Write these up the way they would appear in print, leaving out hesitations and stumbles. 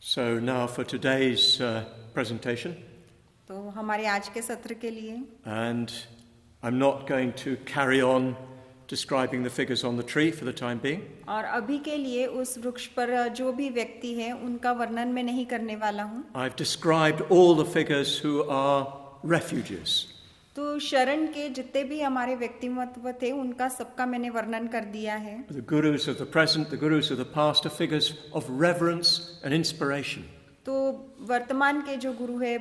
So now for today's presentation, तो हमारे आज के सत्र के लिए, and I'm not going to carry on describing the figures on the tree for the time being. और अभी के लिए उस वृक्ष पर जो भी व्यक्ति है उनका वर्णन मैं नहीं करने वाला हूँ। I've described all the figures who are refugees. तो शरण के जितने भी हमारे व्यक्तित्व थे उनका सबका मैंने वर्णन कर दिया है। The gurus of the present, the gurus of the past are figures of reverence and inspiration. तो वर्तमान के जो गुरु है,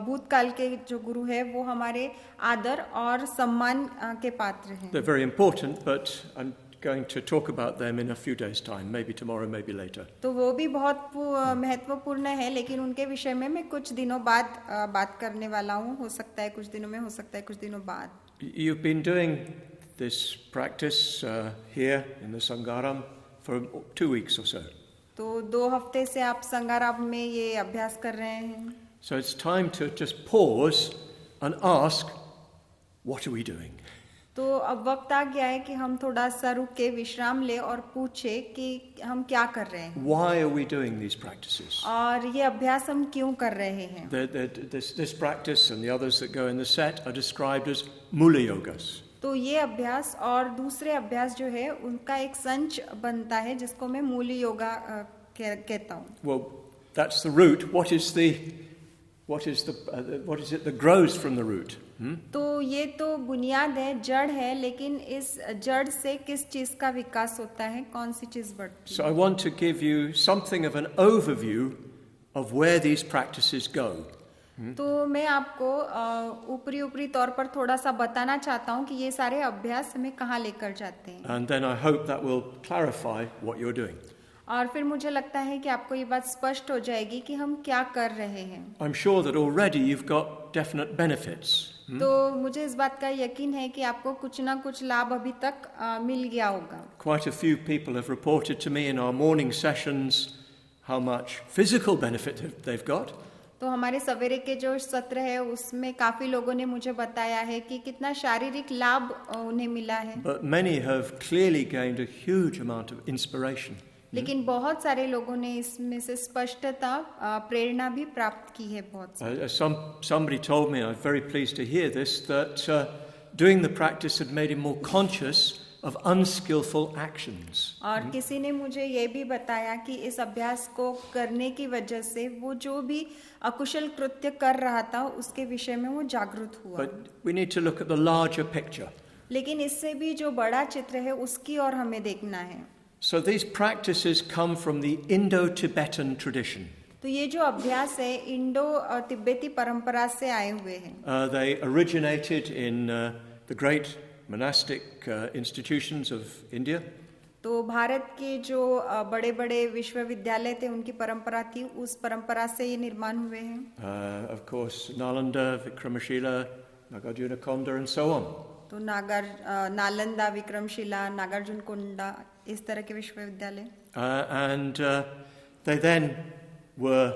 भूतकाल के जो गुरु है, वो हमारे आदर और सम्मान के पात्र हैं। They're very important, but I'm going to talk about them in a few days' time, maybe tomorrow, maybe later. तो वो भी बहुत महत्वपूर्ण है, लेकिन उनके विषय में मैं कुछ दिनों बाद बात करने वाला हूँ। हो सकता है कुछ दिनों में, हो सकता है कुछ दिनों बाद। You've been doing this practice here in the Sangharam for 2 weeks or so. तो 2 हफ्ते से आप संगाराम में ये अभ्यास कर रहे हैं। So it's time to just pause and ask, what are we doing? तो अब वक्त आ गया है कि हम थोड़ा सा रुक के विश्राम ले और पूछे कि हम क्या कर रहे हैं। Why are we doing these practices? और ये अभ्यास हम क्यों कर रहे हैं? This practice and the others that go in the set are described as Mula Yogas. तो ये अभ्यास और दूसरे अभ्यास जो है उनका एक संच बनता है जिसको मैं मूल योगा कहता हूँ। Well, that's the root. What is it that grows from the root? तो ये तो बुनियाद है, जड़ है, लेकिन इस जड़ से किस चीज का विकास होता है, कौन सी चीज बढ़ती है? So I want to give you something of an overview of where these practices go. तो मैं आपको ऊपरी तौर पर थोड़ा सा बताना चाहता हूँ कि ये सारे अभ्यास हमें कहाँ लेकर जाते हैं। And then I hope that will clarify what you're doing. और फिर मुझे लगता है कि आपको ये बात स्पष्ट हो जाएगी कि हम क्या कर रहे हैं। I'm sure that already you've got definite benefits. तो मुझे इस बात का यकीन है कि आपको कुछ ना कुछ लाभ अभी तक मिल गया होगा। Quite a few people have reported to me in our morning sessions how much physical benefit they've got. तो हमारे सवेरे के जो सत्र है उसमें काफी लोगों ने मुझे बताया है कि कितना शारीरिक लाभ उन्हें मिला है। But many have clearly gained a huge amount of inspiration. लेकिन बहुत सारे लोगों ने इसमें से स्पष्टता प्रेरणा भी प्राप्त की है बहुत सारी। Somebody told me, I'm very pleased to hear this, that doing the practice had made him more conscious of unskillful actions. और किसी ने मुझे ये भी बताया कि इस अभ्यास को करने की वजह से वो जो भी अकुशल कृत्य कर रहा था उसके विषय में वो जागरूक हुआ। But we need to look at the larger picture. लेकिन इससे भी जो बड़ा चित्र है उसकी ओर हमें देखना है। So these practices come from the Indo-Tibetan tradition. तो ये जो अभ्यास है इंडो तिब्बती परंपरा से आए हुए हैं। They originated in the great monastic institutions of India. तो भारत के जो बड़े-बड़े विश्वविद्यालय थे उनकी परंपरा थी, उस परंपरा से ये निर्माण हुए हैं। Of course, Nalanda, Vikramashila, Nagarjunakonda and so on. तो नालंदा, विक्रमशिला, नागार्जुनकोंडा, इस तरह के विश्वविद्यालय। And they then were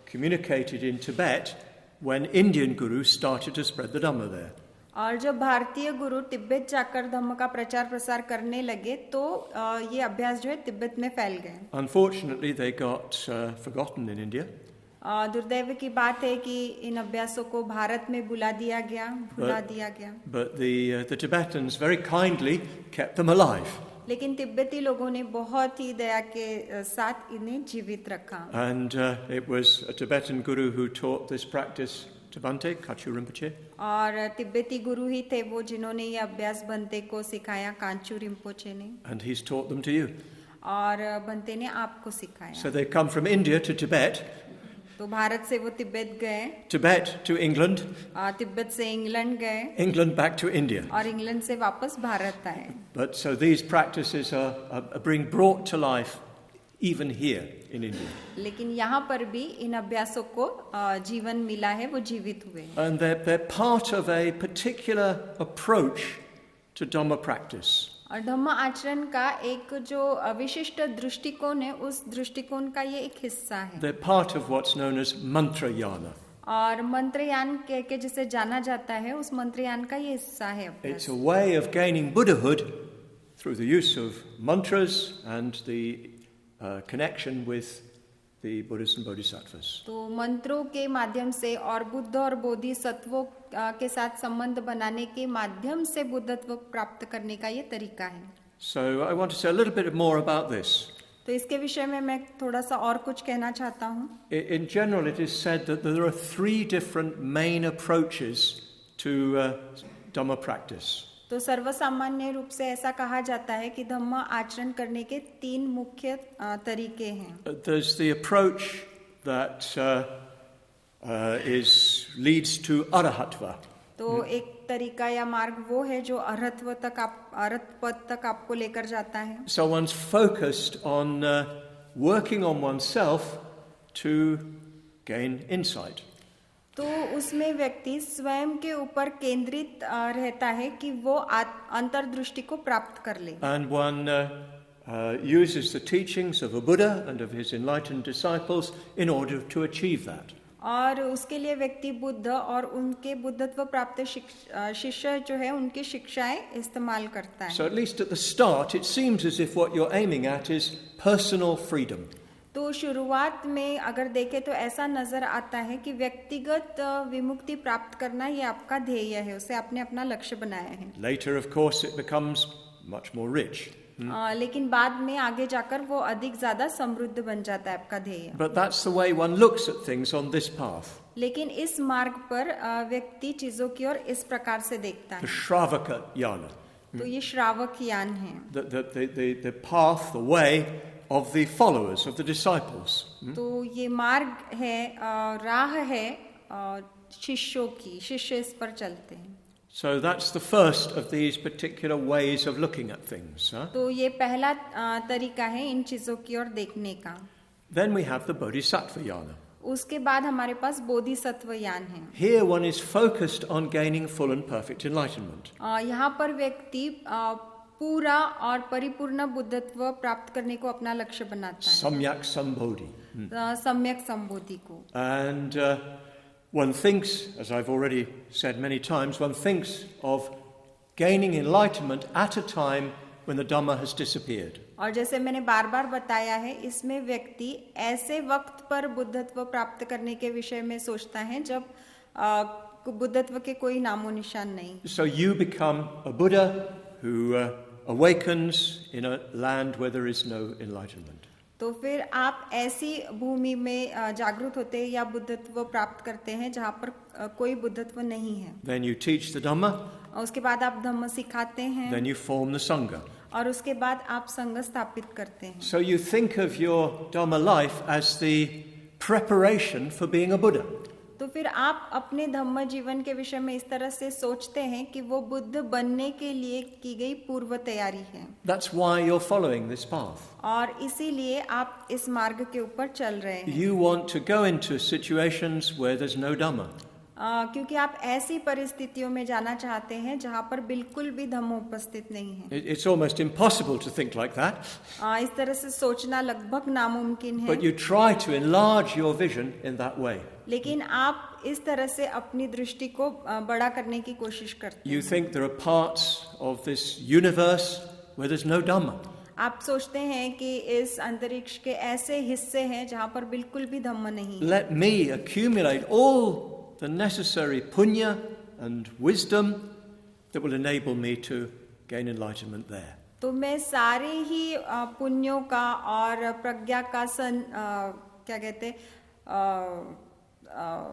communicated in Tibet when Indian gurus started to spread the Dhamma there. और जब भारतीय गुरु तिब्बत जाकर धम्म का प्रचार प्रसार करने लगे तो ये अभ्यास जो है तिब्बत में फैल गए। Unfortunately, they got forgotten in India. दुर्दैव की बात है कि इन अभ्यासों को भारत में भुला दिया गया। But the Tibetans very kindly kept them alive. लेकिन तिब्बती लोगों ने बहुत ही दया के साथ इन्हें जीवित रखा। And it was a Tibetan guru who taught this practice to Bhante, Kachu Rinpoche. और तिब्बती गुरु ही थे वो जिन्होंने ये अभ्यास बंते को सिखाया, कांचू रिम्पोचे ने। And he's taught them to you. और बंते ने आपको सिखाया। So they come from India to Tibet. तो भारत से वो तिब्बत गए। Tibet to England. तिब्बत से इंग्लैंड गए। England back to India. और इंग्लैंड से वापस भारत आए। But so these practices are being brought to life even here in India. लेकिन यहाँ पर भी इन अभ्यासों को जीवन मिला है, वो जीवित हुए। And they're part of a particular approach to Dhamma practice. और धम्म आचरण का एक जो विशिष्ट दृष्टिकोण है, उस दृष्टिकोण का ये एक हिस्सा है। They're part of what's known as mantrayana. और मंत्रयान कह के जिसे जाना जाता है, उस मंत्रयान का ये हिस्सा है। It's a way of gaining Buddhahood through the use of mantras and the connection with the Buddhas and Bodhisattvas. तो मंत्रों के माध्यम से और बुद्ध और बोधिसत्वों के साथ संबंध बनाने के माध्यम से बुद्धत्व प्राप्त करने का ये तरीका है. So I want to say a little bit more about this. तो इसके विषय में मैं थोड़ा सा और कुछ कहना चाहता हूँ. In general, it is said that there are 3 different main approaches to Dhamma practice. तो सर्वसामान्य रूप से ऐसा कहा जाता है कि धम्म आचरण करने के 3 मुख्य तरीके हैं. There's the approach that leads to arahatva. तो एक तरीका या मार्ग वो है जो अरहत पद तक आपको लेकर जाता है. So one's focused on working on oneself to gain insight. तो उसमें व्यक्ति स्वयं के ऊपर केंद्रित रहता है कि वो अंतर्दृष्टि को प्राप्त कर ले. And one uses the teachings of a Buddha and of his enlightened disciples in order to achieve that. और उसके लिए व्यक्ति बुद्ध और उनके बुद्धत्व प्राप्त शिष्य जो है उनकी शिक्षाएं इस्तेमाल करता है. So at least at the start it seems as if what you're aiming at is personal freedom. तो शुरुआत में अगर देखें तो ऐसा नजर आता है कि व्यक्तिगत विमुक्ति प्राप्त करना ये आपका ध्येय है, उसे आपने अपना लक्ष्य बनाया है. Later of course it becomes much more rich. लेकिन बाद में आगे जाकर वो अधिक ज्यादा समृद्ध बन जाता है आपका ध्येय. But that's the way one looks at things on this path. लेकिन इस मार्ग पर व्यक्ति चीजों की ओर इस प्रकार से देखता The है. Shravaka Yana. तो ये श्रावक यान है. The path, the way of the followers, of the disciples. तो ये मार्ग है, राह है शिष्यों की, शिष्य इस पर चलते हैं. So that's the first of these particular ways of looking at things. तो ये पहला तरीका है इन चीजों की ओर देखने का. Then we have the Bodhisattva Yana. उसके बाद हमारे पास बोधिसत्व यान है. Here one is focused on gaining full and perfect enlightenment. यहाँ पर व्यक्ति पूरा और परिपूर्ण बुद्धत्व प्राप्त करने को अपना लक्ष्य बनाता है. Samyak Sambodhi. सम्यक संबोधि को. And one thinks, as I've already said many times, one thinks of gaining enlightenment at a time when the Dhamma has disappeared. और जैसे मैंने बार बार बताया है, इसमें व्यक्ति ऐसे वक्त पर बुद्धत्व प्राप्त करने के विषय में सोचता है जब बुद्धत्व के कोई नामो निशान नहीं. So you become a Buddha who awakens in a land where there is no enlightenment. तो फिर आप ऐसी भूमि में जागृत होते हैं या बुद्धत्व प्राप्त करते हैं जहाँ पर कोई बुद्धत्व नहीं है. Then you teach the Dhamma. उसके बाद आप धम्म सिखाते हैं. Then you form the Sangha. और उसके बाद आप संघ स्थापित करते हैं. So you think of your Dhamma life as the preparation for being a Buddha. तो फिर आप अपने धम्म जीवन के विषय में इस तरह से सोचते हैं कि वो बुद्ध बनने के लिए की गई पूर्व तैयारी है. That's why you're following this path. और इसीलिए आप इस मार्ग के ऊपर चल रहे हैं. You want to go into situations where there's no Dhamma. क्योंकि आप ऐसी परिस्थितियों में जाना चाहते हैं जहाँ पर बिल्कुल भी धम्म उपस्थित नहीं है. It's almost impossible to think like that. इस तरह से सोचना लगभग नामुमकिन है. But you try to enlarge your vision in that way. लेकिन आप इस तरह से अपनी दृष्टि को बड़ा करने की कोशिश करते हैं. You think there are parts of this universe where there's no Dhamma. आप सोचते हैं कि इस अंतरिक्ष के ऐसे हिस्से हैं जहाँ पर बिल्कुल भी धम्म नहीं. Let me accumulate all the necessary punya and wisdom that will enable me to gain enlightenment there. तो मैं सारे ही पुण्यों का और प्रज्ञा का क्या कहते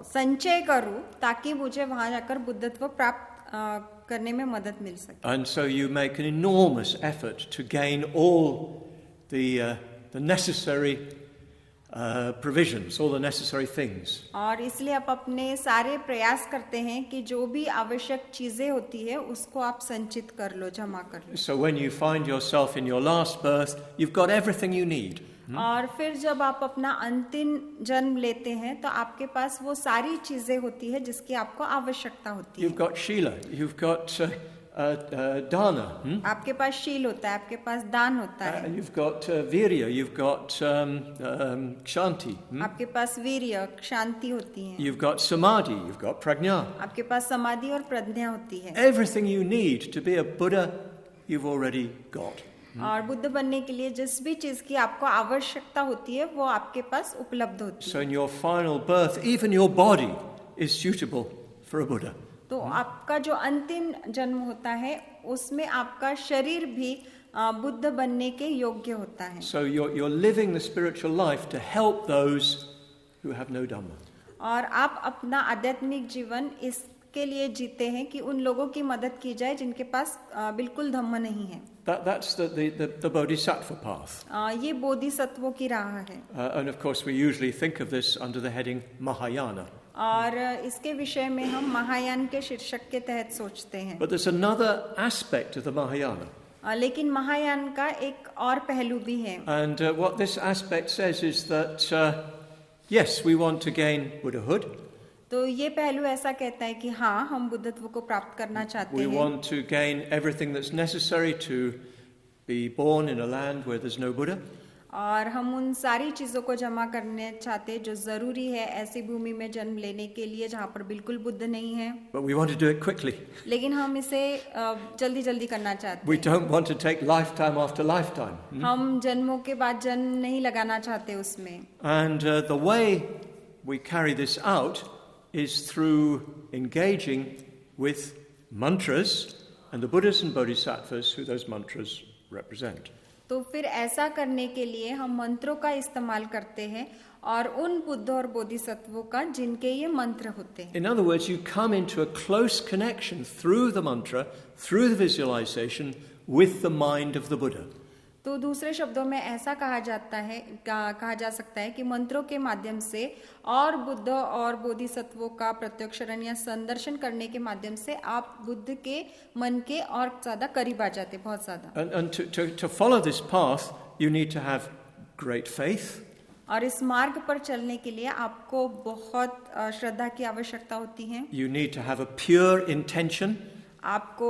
संचय करूं ताकि मुझे वहां जाकर बुद्धत्व प्राप्त करने में मदद मिल सके. And so you make an enormous effort to gain all the necessary provisions, all the necessary things. और इसलिए आप अपने सारे प्रयास करते हैं कि जो भी आवश्यक चीजें होती है उसको आप संचित कर लो, जमा कर लो. So when you find yourself in your last birth, you've got everything you need. और फिर जब आप अपना अंतिम जन्म लेते हैं तो आपके पास वो सारी चीजें होती है जिसकी आपको आवश्यकता होती है. You've got Shila, you've got Dana. आपके पास शील होता है, आपके पास दान होता है. You've got Virya, you've got Kshanti. आपके पास वीर्य, शांति होती है. You've got Samadhi, you've got Prajna. आपके पास समाधि और प्रज्ञा होती है. Everything you need to be a Buddha, you've already got. और बुद्ध बनने के लिए जिस भी चीज की आपको आवश्यकता होती है वो आपके पास उपलब्ध होती So है. in your final birth, even your body is suitable for a Buddha. तो आपका जो अंतिम जन्म होता है उसमें आपका शरीर भी बुद्ध बनने के योग्य होता है. So you're living the spiritual life to help those who have no Dhamma. और आप अपना आध्यात्मिक जीवन इसके लिए जीते हैं कि उन लोगों की मदद की जाए जिनके पास बिल्कुल धम्म नहीं है. That's the Bodhisattva path. ये बोधिसत्वों की राह है. And of course we usually think of this under the heading Mahayana. और इसके विषय में हम महायान के शीर्षक के तहत सोचते हैं. But there's another aspect of the Mahayana. लेकिन महायान का एक और पहलू भी है. And what this aspect says is that, yes, we want to gain Buddhahood. तो ये पहलू ऐसा कहता है कि हाँ, हम बुद्धत्व को प्राप्त करना चाहते We हैं. want to gain everything that's necessary to be born in a land where there's no Buddha. और हम उन सारी चीजों को जमा करने चाहते हैं जो जरूरी है ऐसी भूमि में जन्म लेने के लिए जहाँ पर बिल्कुल बुद्ध नहीं है. But we want to do it quickly. लेकिन हम इसे जल्दी जल्दी करना चाहते We हैं. don't want to take lifetime after lifetime. हम जन्मों के बाद जन्म नहीं लगाना चाहते उसमें. And the way we carry this out is through engaging with mantras and the Buddhas and Bodhisattvas who those mantras represent. तो फिर ऐसा करने के लिए हम मंत्रों का इस्तेमाल करते हैं और उन बुद्ध और बोधिसत्वों का जिनके ये मंत्र होते हैं. In other words, you come into a close connection through the mantra, through the visualization, with the mind of the Buddha. तो दूसरे शब्दों में ऐसा कहा जा सकता है कि मंत्रों के माध्यम से और बुद्ध और बोधिसत्वों का प्रत्यक्षरण या संदर्शन करने के माध्यम से आप बुद्ध के मन के और ज्यादा करीब आ जाते, बहुत ज्यादा. And to follow this path, you need to have great faith. और इस मार्ग पर चलने के लिए आपको बहुत श्रद्धा की आवश्यकता होती है. You need to have a pure intention. आपको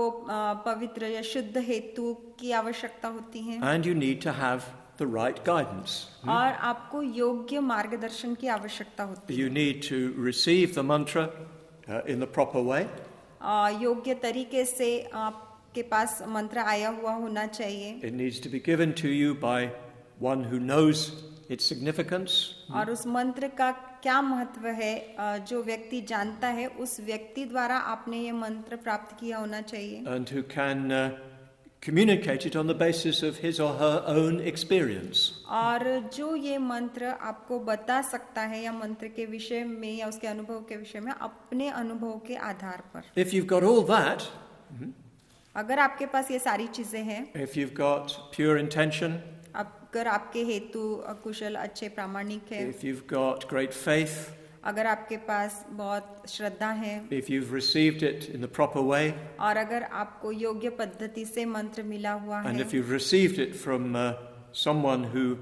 पवित्र या शुद्ध हेतु की आवश्यकता होती है. And you need to have the right guidance. और आपको योग्य मार्गदर्शन की आवश्यकता होती है. You need to receive the mantra in the proper way. योग्य तरीके से आपके पास मंत्र आया हुआ होना चाहिए. It needs to be given to you by one who knows its significance. और उस मंत्र का क्या महत्व है जो व्यक्ति जानता है उस व्यक्ति द्वारा आपने ये मंत्र प्राप्त किया होना चाहिए. And who can communicate it on the basis of his or her own experience. और जो ये मंत्र आपको बता सकता है या मंत्र के विषय में या उसके अनुभव के विषय में अपने अनुभव के आधार पर. If you've got all that, अगर आपके पास ये सारी चीजें हैं, if you've got pure intention, अगर आपके हेतु कुशल अच्छे प्रामाणिक है, if you've got great faith, अगर आपके पास बहुत श्रद्धा है, if you've received it in the proper way, और अगर आपको योग्य पद्धति से मंत्र मिला हुआ and है, if you've received it from someone who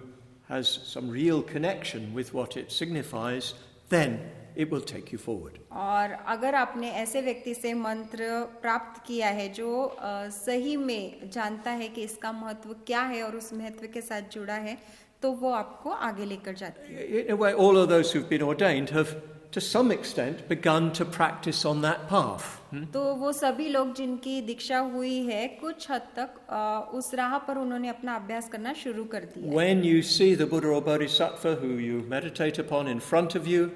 has some real connection with what it signifies, then it will take you forward. और अगर आपने ऐसे व्यक्ति से मंत्र प्राप्त किया है जो सही में जानता है कि इसका महत्व क्या है और उस महत्व के साथ जुड़ा है, तो वो आपको आगे लेकर जाती है. In a way, all of those who've been ordained have, to some extent, begun to practice on that path. तो वो सभी लोग जिनकी दीक्षा हुई है कुछ हद तक उस राह पर उन्होंने अपना अभ्यास करना शुरू कर दिया. When you see the Buddha or Bodhisattva who you meditate upon in front of you,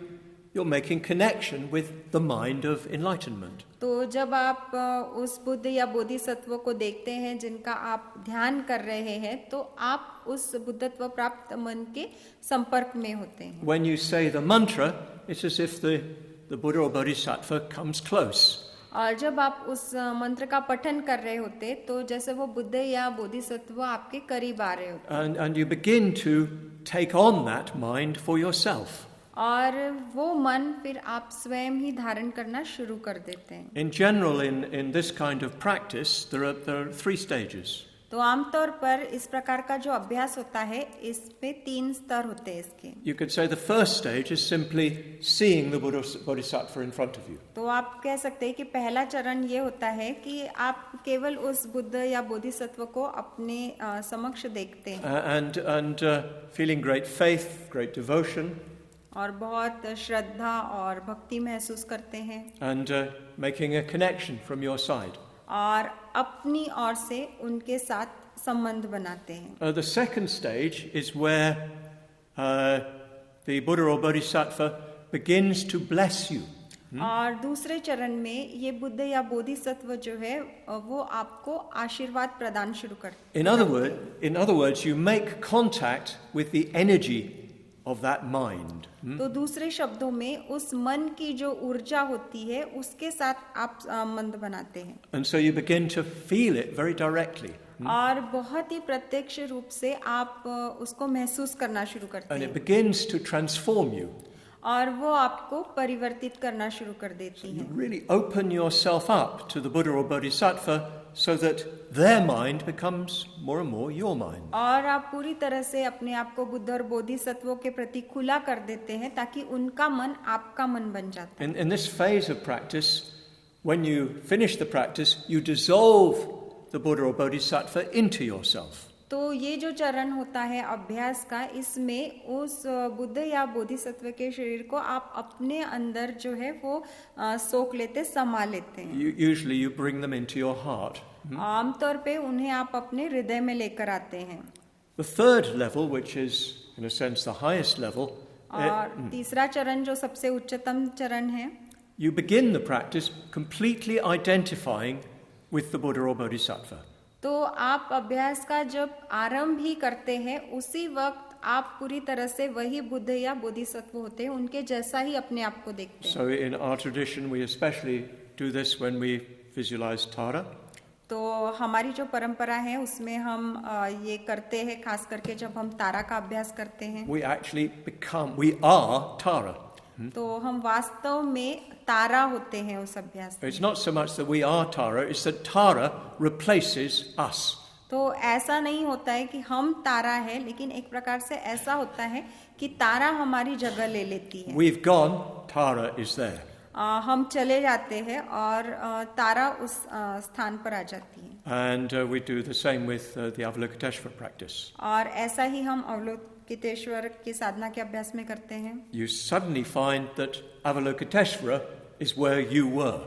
you're making connection with the mind of enlightenment. तो जब आप उस बुद्ध या बोधिसत्व को देखते हैं जिनका आप ध्यान कर रहे हैं, तो आप उस बुद्धत्व प्राप्त मन के संपर्क में होते हैं. When you say the mantra, it's as if the Buddha or Bodhisattva comes close. और जब आप उस मंत्र का पठन कर रहे होते तो जैसे वो बुद्ध या बोधिसत्व आपके करीब आ रहे होते. And you begin to take on that mind for yourself. और वो मन फिर आप स्वयं ही धारण करना शुरू कर देते हैं. In general, in this kind of practice, there are 3 stages. तो आमतौर पर इस प्रकार का जो अभ्यास होता है इसमें 3 स्तर होते हैं इसके. You could say the first stage is simply seeing the Buddha Bodhisattva in front of you. तो आप कह सकते हैं कि पहला चरण ये होता है कि आप केवल उस बुद्ध या बोधिसत्व को अपने समक्ष देखते हैं. And feeling great faith, great devotion. और बहुत श्रद्धा और भक्ति महसूस करते हैं. And making a connection from your side. और अपनी ओर से उनके साथ संबंध बनाते हैं। The second stage is where the Buddha or Bodhisattva begins to bless you. और दूसरे चरण में ये बुद्ध या बोधिसत्व जो है वो आपको आशीर्वाद प्रदान शुरू करते हैं। In other words, you make contact with the energy of that mind. तो दूसरे शब्दों में उस मन की जो ऊर्जा होती है उसके साथ आप संबंध बनाते हैं। And so you begin to feel it very directly. और बहुत ही प्रत्यक्ष रूप से आप उसको महसूस करना शुरू करते And हैं it begins to transform you. और वो आपको परिवर्तित करना शुरू कर देती You है। really open yourself up to the Buddha or Bodhisattva so that their mind becomes more and more your mind. और आप पूरी तरह से अपने आप को बुद्ध और बोधिसत्वों के प्रति खुला कर देते हैं ताकि उनका मन आपका मन बन जाता है। In this phase of practice, when you finish the practice, you dissolve the Buddha or Bodhisattva into yourself. तो ये जो चरण होता है अभ्यास का, इसमें उस बुद्ध या बोधिसत्व के शरीर को आप अपने अंदर जो है वो सोख लेते, समा लेते हैं। Usually you bring them into your heart. आमतौर पे उन्हें आप अपने हृदय में लेकर आते हैं। The third level, which is in a sense the highest level, और तीसरा चरण जो सबसे उच्चतम चरण है, you begin the practice completely identifying with the Buddha or Bodhisattva. तो आप अभ्यास का जब आरंभ ही करते हैं उसी वक्त आप पूरी तरह से वही बुद्ध या बोधिसत्व होते हैं, उनके जैसा ही अपने आप को देखते हैं। So in our tradition we especially do this when we visualize Tara. तो हमारी जो परंपरा है उसमें हम ये करते हैं, खास करके जब हम तारा का अभ्यास करते हैं। We are Tara. तो हम वास्तव में तारा होते हैं उस अभ्यास में। It's not so much that we are Tara, it's that Tara replaces us. तो ऐसा नहीं होता है कि हम तारा है, लेकिन एक प्रकार से ऐसा होता है कि तारा हमारी जगह ले लेती है। We've gone, Tara is there. हम चले जाते हैं और तारा उस स्थान पर आ जाती है। And we do the same with the Avalokiteshvara practice. और ऐसा ही हम अवलोकितेश्वर की साधना के अभ्यास में करते हैं। You suddenly find that Avalokiteshvara is where you were.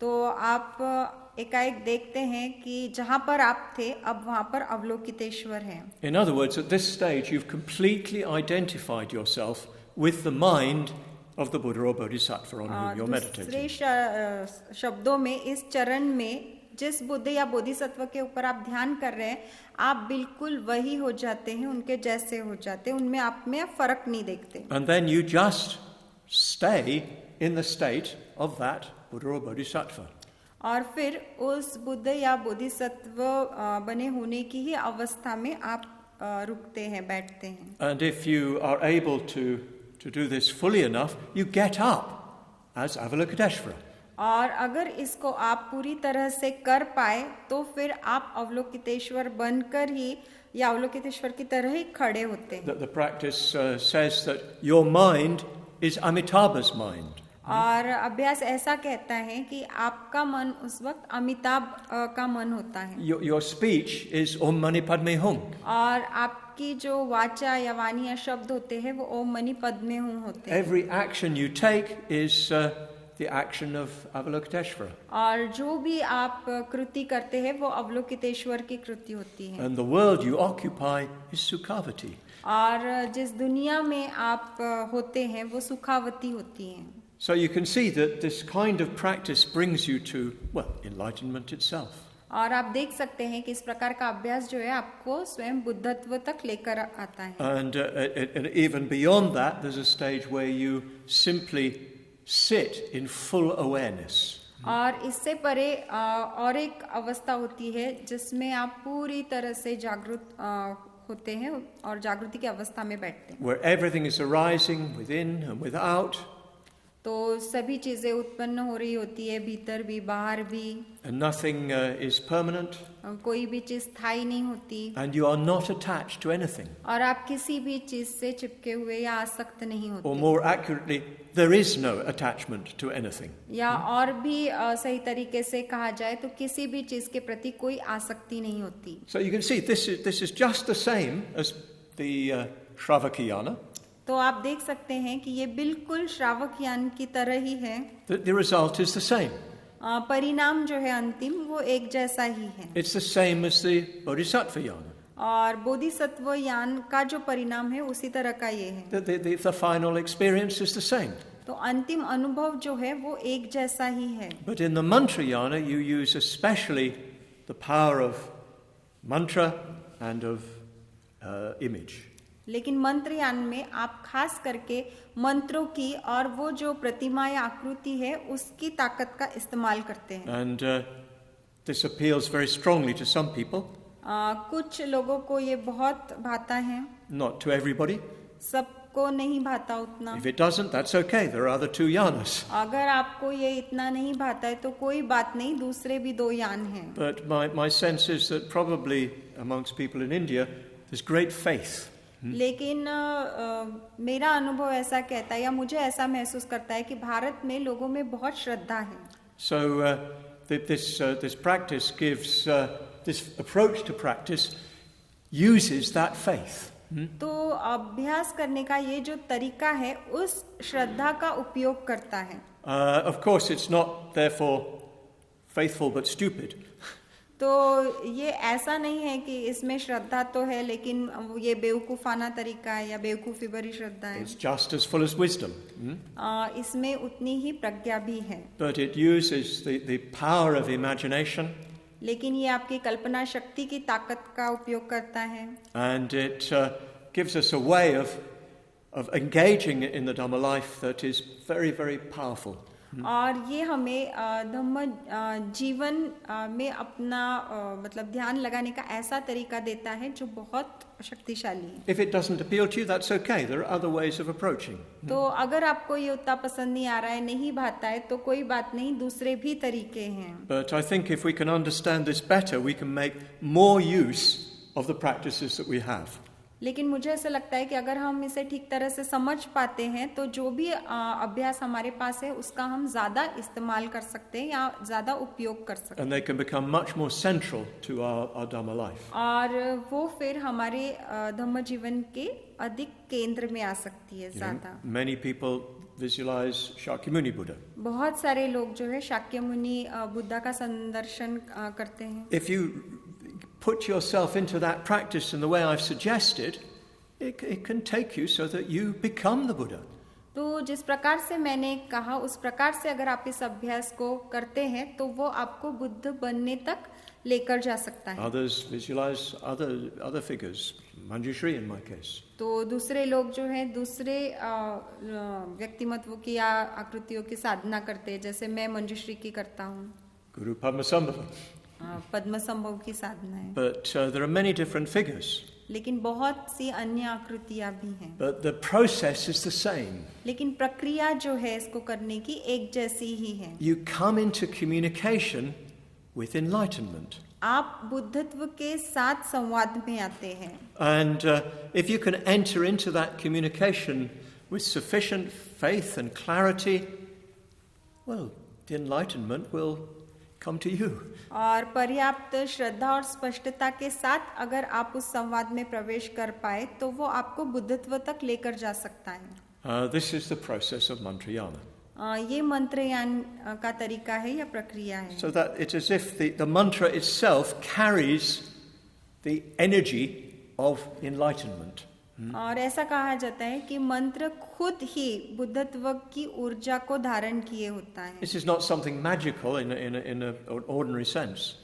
तो आप एकाएक देखते हैं कि जहाँ पर आप थे अब वहाँ पर अवलोकितेश्वर है। In other words, at this stage you've completely identified yourself with the mind of the Buddha or Bodhisattva on whom you're meditating. दूसरे शब्दों में इस चरण में जिस बुद्ध या बोधिसत्व के ऊपर आप ध्यान कर रहे हैं, आप बिल्कुल वही हो जाते हैं, उनके जैसे हो जाते हैं, उनमें आप में फर्क नहीं देखते। And then you just stay in the state of that Buddha or Bodhisattva. और फिर उस बुद्ध या बोधिसत्व बने होने की ही अवस्था में आप रुकते हैं, बैठते हैं। And if you are able to do this fully enough, you get up as Avalokiteshvara. और अगर इसको आप पूरी तरह से कर पाए तो फिर आप अवलोकितेश्वर बनकर ही या अवलोकितेश्वर की तरह ही खड़े होते हैं। The practice says that your mind is Amitabha's mind. और अभ्यास ऐसा कहता है कि आपका मन उस वक्त अमिताभ का मन होता है। Your speech is Om Mani Padme Hum. और आपकी जो वाचा या वाणी या शब्द होते हैं वो ओम मणि पद्मे हूँ होते हैं। Every action you take is the action of Avalokiteshvara. और जो भी आप कृति करते हैं वो अवलोकितेश्वर की कृति होती है। And the world you occupy is Sukhavati. और जिस दुनिया में आप होते हैं वो सुखावती होती है। So you can see that this kind of practice brings you to, well, enlightenment itself. और आप देख सकते हैं कि इस प्रकार का अभ्यास जो है आपको स्वयं बुद्धत्व तक लेकर आता है। And even beyond that, there's a stage where you simply sit in full awareness. और इससे परे और एक अवस्था होती है जिसमें आप पूरी तरह से जागरूक होते हैं और जागृति की अवस्था में बैठते हैं। Where everything is arising within and without. तो सभी चीजें उत्पन्न हो रही होती है, भीतर भी बाहर भी। And nothing is permanent. कोई भी चीज स्थायी नहीं होती। And you are not attached to anything. और आप किसी भी चीज से चिपके हुए या आसक्त नहीं होते। Or more accurately, there is no attachment to anything. या और भी सही तरीके से कहा जाए तो किसी भी चीज के प्रति कोई आसक्ति नहीं होती। So you can see this is just the same as the Shravakayana. तो आप देख सकते हैं कि ये बिल्कुल श्रावक यान की तरह ही है। The result is the same. परिणाम जो है अंतिम वो एक जैसा ही है। It's the same as the Bodhisattva yana. और बोधिसत्व यान का जो परिणाम है उसी तरह का ये है। The final experience is the same. तो अंतिम अनुभव जो है वो एक जैसा ही है। But in the mantra yana, you use especially the power of mantra and of image. लेकिन मंत्र यान में आप खास करके मंत्रों की और वो जो प्रतिमा या आकृति है उसकी ताकत का इस्तेमाल करते हैं। And this appeals very strongly to some people. कुछ लोगों को ये बहुत भाता है, Not to everybody. सबको नहीं भाता उतना। If it doesn't, that's okay. There are other two yanas. अगर आपको ये इतना नहीं भाता है तो कोई बात नहीं, दूसरे भी दो यान हैं। But my sense is that probably amongst people in India, there's great faith. लेकिन मेरा अनुभव ऐसा कहता है या मुझे ऐसा महसूस करता है कि भारत में लोगों में बहुत श्रद्धा है। So this practice gives this approach to practice uses that faith. तो अभ्यास करने का ये जो तरीका है उस श्रद्धा का उपयोग करता है। Of course, it's not therefore faithful but stupid. तो ये ऐसा नहीं है कि इसमें श्रद्धा तो है लेकिन ये बेवकूफाना तरीका है या बेवकूफी भरी श्रद्धा है। It's just as full as wisdom. इसमें उतनी ही प्रज्ञा भी है। But it uses the power of imagination. लेकिन ये आपकी कल्पना शक्ति की ताकत का उपयोग करता है। And it gives us a way of engaging in the Dhamma life that is very, very powerful. और ये हमें धम्म जीवन में अपना मतलब ध्यान लगाने का ऐसा तरीका देता है जो बहुत शक्तिशाली है। If it doesn't appeal to you, that's okay. There are other ways of approaching. तो अगर आपको ये उतना पसंद नहीं आ रहा है, नहीं भाता है, तो कोई बात नहीं, दूसरे भी तरीके हैं। But I think if we can understand this better, we can make more use of the practices that we have. लेकिन मुझे ऐसा लगता है कि अगर हम इसे ठीक तरह से समझ पाते हैं तो जो भी अभ्यास हमारे पास है उसका हम ज्यादा इस्तेमाल कर सकते हैं या ज्यादा उपयोग कर सकते हैं। And they can become much more central to our Dhamma life. और वो फिर हमारे धम्म जीवन के अधिक केंद्र में आ सकती है ज्यादा। Many people visualize Shakyamuni Buddha. बहुत सारे लोग जो है शाक्यमुनि बुद्धा का संदर्शन करते हैं। If you put yourself into that practice in the way I've suggested, it can take you so that you become the Buddha. तो जिस प्रकार से मैंने कहा उस प्रकार से अगर आप इस अभ्यास को करते हैं तो वो आपको बुद्ध बनने तक लेकर जा सकता है। Others visualize other figures, Manjushri in my case. तो दूसरे लोग जो हैं दूसरे व्यक्तिमत्व की या आकृतियों की साधना करते हैं, जैसे मैं मंजुश्री की करता हूँ। Guru Padmasambhava. पद्म संभव की साधना है। But there are many different figures. लेकिन बहुत सी अन्य आकृतियां भी हैं। But the process is the same. लेकिन प्रक्रिया जो है इसको करने की एक जैसी ही है। You come into communication with enlightenment. आप बुद्धत्व के साथ संवाद में आते हैं। And if you can enter into that communication with sufficient faith and clarity, well, the enlightenment will come to you. और पर्याप्त श्रद्धा और स्पष्टता के साथ अगर आप उस संवाद में प्रवेश कर पाए तो वो आपको बुद्धत्व तक लेकर जा सकता है। This is the process of mantrayana. ये मंत्रयान का तरीका है या प्रक्रिया है। So that it's as if the mantra itself carries the energy of enlightenment. और ऐसा कहा जाता है कि मंत्र खुद ही बुद्धत्व की ऊर्जा को धारण किए होता है। This is not something magical in an ordinary sense.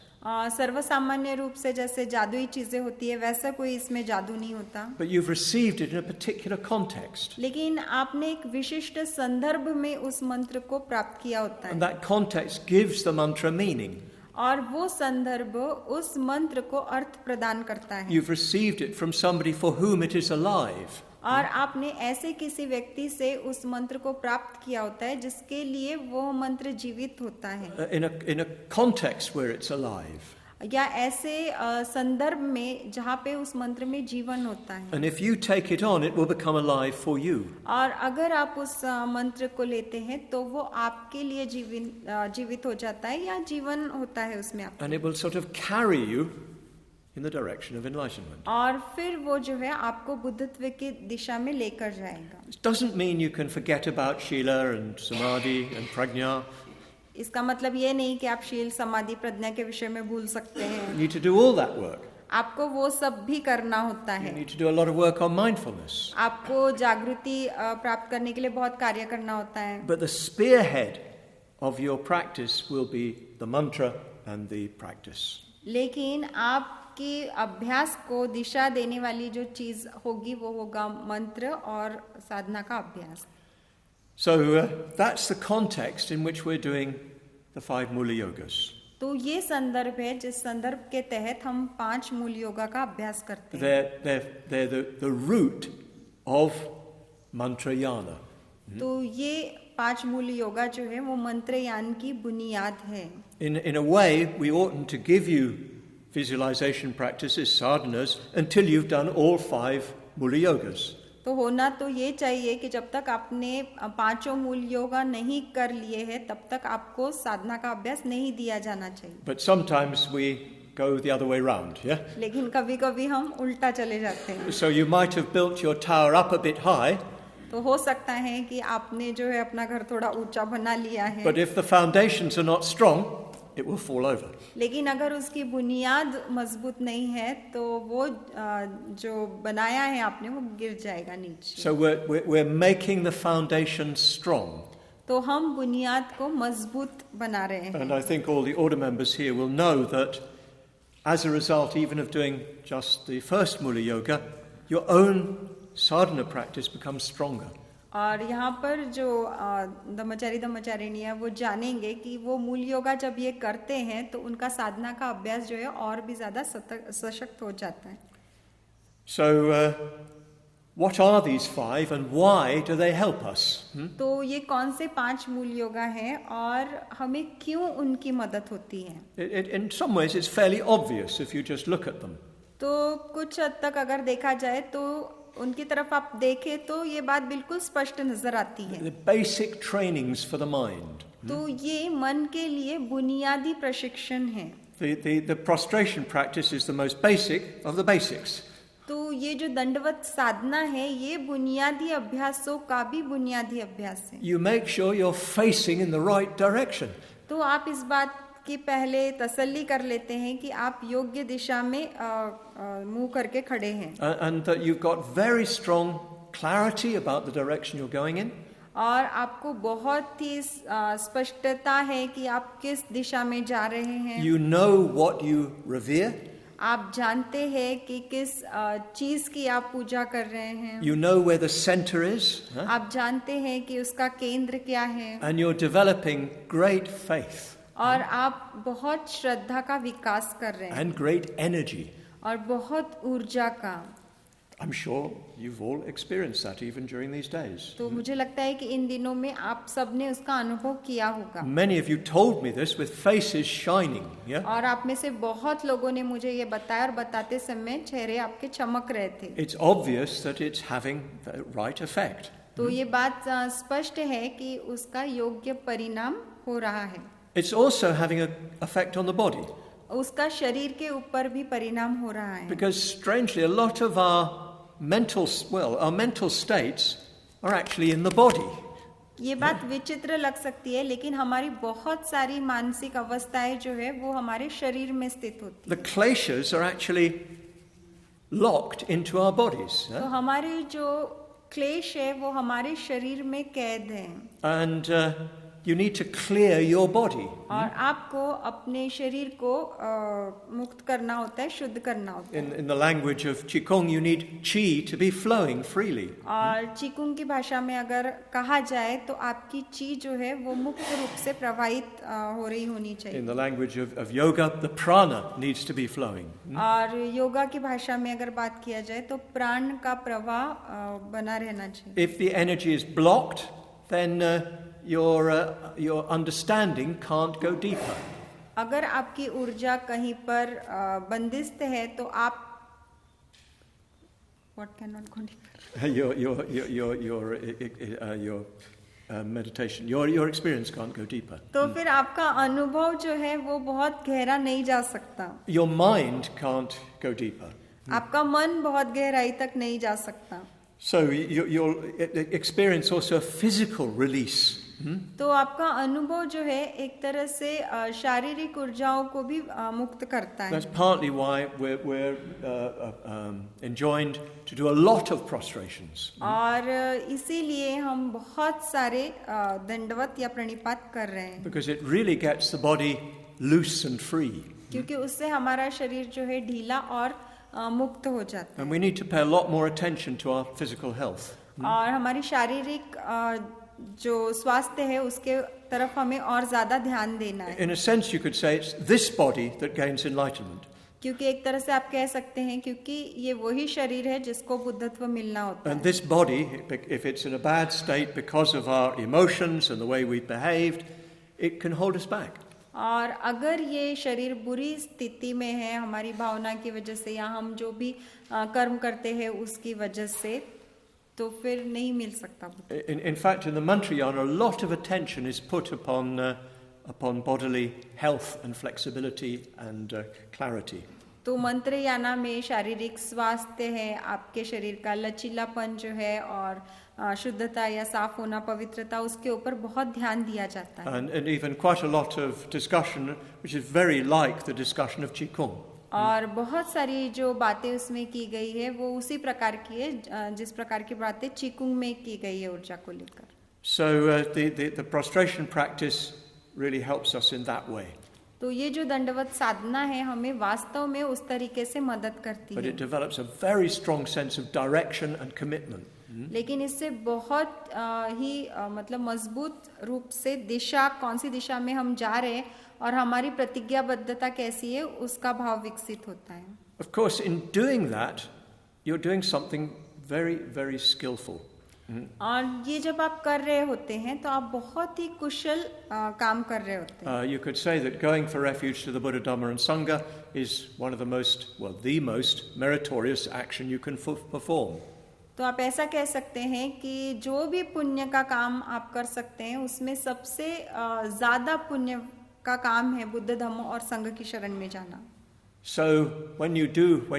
सर्वसामान्य रूप से जैसे जादुई चीजें होती है वैसा कोई इसमें जादू नहीं होता। But you've received it in a particular context. लेकिन आपने एक विशिष्ट संदर्भ में उस मंत्र को प्राप्त किया होता है। And that context gives the mantra meaning. और वो संदर्भ उस मंत्र को अर्थ प्रदान करता है। You've received it from somebody for whom it is alive. और आपने ऐसे किसी व्यक्ति से उस मंत्र को प्राप्त किया होता है जिसके लिए वो मंत्र जीवित होता है। In a context where it's alive. या ऐसे संदर्भ में जहाँ पे उस मंत्र में जीवन होता है। And if you take it on, it will become alive for you. और अगर आप उस मंत्र को लेते हैं तो वो आपके लिए जीवित हो जाता है या जीवन होता है उसमें आप। And it will sort of carry you in the direction of enlightenment. और फिर वो जो है आपको बुद्धत्व की दिशा में लेकर जाएगा। It doesn't mean you can forget about Shila and Samadhi and Prajna. इसका मतलब ये नहीं कि आप शील समाधि प्रज्ञा के विषय में भूल सकते हैं। You need to do all that work. आपको वो सब भी करना होता You है। need to do a lot of work on mindfulness. आपको जागृति प्राप्त करने के लिए बहुत कार्य करना होता है। But the spearhead of your practice will be the mantra and the practice. लेकिन आपकी अभ्यास को दिशा देने वाली जो चीज होगी वो होगा मंत्र और साधना का अभ्यास। So that's the context in which we're doing the 5 Mula Yogas. तो ये संदर्भ है जिस संदर्भ के तहत हम 5 मूल योगा का अभ्यास करते हैं। They're the root of mantrayana. तो ये 5 मूल योगा जो है वो मंत्रयान की बुनियाद है। In a way, we oughtn't to give you visualization practices, sadhanas, until you've done all 5 Mula Yogas. तो होना तो ये चाहिए कि जब तक आपने 5 मूल योगा नहीं कर लिए हैं तब तक आपको साधना का अभ्यास नहीं दिया जाना चाहिए। But sometimes we go the other way round, yeah? लेकिन कभी-कभी हम उल्टा चले जाते हैं। So you might have built your tower up a bit high, तो हो सकता है कि आपने जो है अपना घर थोड़ा ऊंचा बना लिया है, but if the foundations are not strong, it will fall over. लेकिन अगर उसकी बुनियाद मजबूत नहीं है तो वो जो बनाया है आपने वो गिर जाएगा नीचे। So we're making the foundation strong. तो हम बुनियाद को मजबूत बना रहे हैं। And I think all the order members here will know that as a result even of doing just the first Mula Yoga, your own sadhana practice becomes stronger. और यहाँ पर जो धम्मचारी है वो जानेंगे कि वो मूल योगा जब ये करते हैं तो उनका साधना का अभ्यास जो है और भी ज्यादा सशक्त हो जाता है। So what are these 5 and why do they help us? तो ये कौन से 5 मूल योगा हैं और हमें क्यों उनकी मदद होती है? In some ways it's fairly obvious if you just look at them. तो कुछ हद तक अगर देखा जाए तो उनकी तरफ आप देखें तो ये बात बिल्कुल स्पष्ट नजर आती है। The basic trainings for the mind. तो ये मन के लिए बुनियादी प्रशिक्षण है। The prostration practice is the most basic of the basics. तो ये जो दंडवत साधना है ये बुनियादी अभ्यासों का भी बुनियादी अभ्यास है। You make sure you're facing in the right direction. तो आप इस बात की पहले तसल्ली कर लेते हैं कि आप योग्य दिशा में मुंह करके खड़े हैं। And that you've got very strong clarity about the direction you're going in. और आपको बहुत ही स्पष्टता है कि आप किस दिशा में जा रहे हैं। You know what you revere. आप जानते हैं कि किस चीज की आप पूजा कर रहे हैं। You know where the center is. आप जानते हैं कि उसका केंद्र क्या है। And you're developing great faith. और आप बहुत श्रद्धा का विकास कर रहे हैं। And great energy. और बहुत ऊर्जा का। I'm sure you've all experienced that even during these days. तो मुझे लगता है कि इन दिनों में आप सबने उसका अनुभव किया होगा। Many of you told me this with faces shining, yeah? और आप में से बहुत लोगों ने मुझे ये बताया और बताते समय चेहरे आपके चमक रहे थे। It's obvious that it's having the right effect. तो ये बात स्पष्ट है कि उसका योग्य परिणाम हो रहा है। It's also having an effect on the body. उसका शरीर के ऊपर भी परिणाम हो रहा है। Because strangely, a lot of our mental states are actually in the body. ये बात विचित्र लग सकती है लेकिन हमारी बहुत सारी मानसिक अवस्थाएं जो है वो हमारे शरीर में स्थित होती है। The kleshas are actually locked into our bodies. तो हमारे जो क्लेश है वो हमारे शरीर में कैद है। And you need to clear your body. और आपको अपने शरीर को मुक्त करना होता है, शुद्ध करना होता है। In the language of Qigong, you need qi to be flowing freely. और चीकुंग की भाषा में अगर कहा जाए तो आपकी ची जो है वो मुक्त रूप से प्रवाहित हो रही होनी चाहिए। In the language of yoga, the prana needs to be flowing. और योगा की भाषा में अगर बात किया जाए तो प्राण का प्रवाह बना रहना चाहिए। If the energy is blocked, then your understanding can't go deeper. अगर आपकी ऊर्जा कहीं पर बंदिस्त है तो आप what cannot go deeper? Your meditation, your experience can't go deeper. तो फिर आपका अनुभव जो है वो बहुत गहरा नहीं जा सकता। Your mind can't go deeper. आपका मन बहुत गहराई तक नहीं जा सकता। So you'll experience also a physical release. तो आपका अनुभव जो है एक तरह से शारीरिक ऊर्जाओं को भी मुक्त करता है. That's partly why we're enjoined to do a lot of prostrations. और इसीलिए हम बहुत सारे दंडवत या प्रणिपात कर रहे हैं. Because it really gets the body loose and free. क्योंकि उससे हमारा शरीर जो है ढीला और मुक्त हो जाता है. And we need to pay a lot more attention to our physical health. और हमारी शारीरिक जो स्वास्थ्य है उसके तरफ हमें और ज्यादा ध्यान देना है. In a sense, you could say it's this body that gains enlightenment. क्योंकि एक तरह से आप कह सकते हैं क्योंकि ये वही शरीर है जिसको बुद्धत्व मिलना होता है. And this body, if it's in a bad state because of our emotions and the way we behaved, it can hold us back. और अगर ये शरीर बुरी स्थिति में है हमारी भावना की वजह से या हम जो भी कर्म करते हैं उसकी वजह से, तो फिर नहीं मिल सकता. In fact, in the Mantrayana, a lot of attention is put upon bodily health and flexibility and clarity. तो मंत्रयाना में शारीरिक स्वास्थ्य है, आपके शरीर का लचीलापन जो है और शुद्धता या साफ होना, पवित्रता, उसके ऊपर बहुत ध्यान दिया जाता है. And even quite a lot of discussion, which is very like the discussion of Qigong. और बहुत सारी जो बातें उसमें की गई है वो उसी प्रकार की है जिस प्रकार की बातें चीकुंग में की गई है ऊर्जा को लेकर. So the prostration practice really helps us in that way. तो ये जो दंडवत साधना है हमें वास्तव में उस तरीके से मदद करती But है. it develops a very strong sense of direction and commitment. लेकिन इससे बहुत ही मतलब मजबूत रूप से दिशा, कौन सी दिशा में हम जा रहे हैं और हमारी प्रतिज्ञाबद्धता कैसी है उसका भाव विकसित होता है. Of course, in doing that, you're doing something very, very skillful. और ये जब आप कर रहे होते हैं तो आप बहुत ही कुशल काम कर रहे होते हैं. You could say that going for refuge to the Buddha, Dhamma and Sangha is one of the most meritorious action you can perform. तो आप ऐसा कह सकते हैं कि जो भी पुण्य का काम आप कर सकते हैं उसमें सबसे ज्यादा पुण्य का काम है बुद्ध, धम्म और संघ की शरण में जाना. So when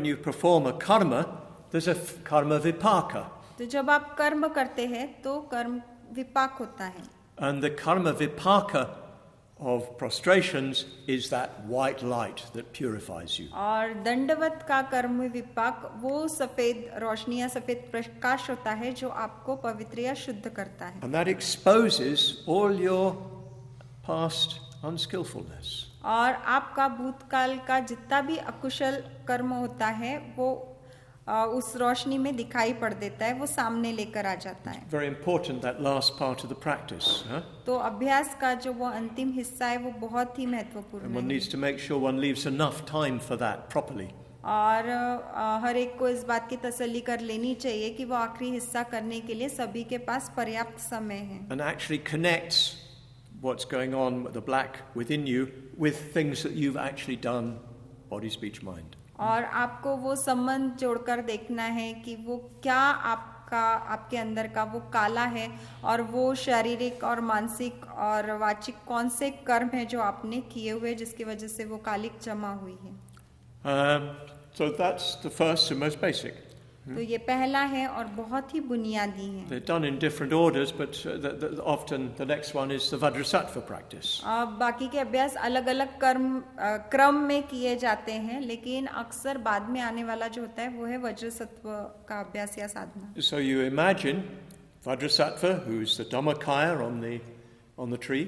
you perform a karma, there's a karma vipaka. तो जब आप कर्म करते हैं तो कर्म विपाक होता है. And the karma vipaka of prostrations is that white light that purifies you. और दंडवत का कर्म विपाक वो सफेद रोशनी या सफेद प्रकाश होता है जो आपको पवित्र या शुद्ध करता है. And that exposes all your past unskillfulness. और आपका भूतकाल का जितना भी अकुशल कर्म होता है वो उस रोशनी में दिखाई पड़ देता है, वो सामने लेकर आ जाता है. Very important, that last part of the practice. तो अभ्यास का जो वो अंतिम हिस्सा है वो बहुत ही And महत्वपूर्ण one है. needs to make sure one leaves enough time for that properly. और हर एक को इस बात की तसल्ली कर लेनी चाहिए कि वो आखिरी हिस्सा करने के लिए सभी के पास पर्याप्त समय है. And actually connects what's going on with the black within you with things that you've actually done, body, speech, mind. और आपको वो संबंध जोड़कर देखना है कि वो क्या आपके अंदर का वो काला है और वो शारीरिक और मानसिक और वाचिक कौन से कर्म है जो आपने किए हुए जिसकी वजह से वो कालिक जमा हुई है. So that's the first and most basic. तो ये पहला है और बहुत ही बुनियादी है. They're done in different orders, but often the next one is the Vajrasattva practice. बाकी के अभ्यास अलग अलग क्रम में किए जाते हैं, लेकिन अक्सर बाद में आने वाला जो होता है वो है वज्रसत्व का अभ्यास या साधना. So you imagine Vajrasattva, who's the Dhammakaya on the tree.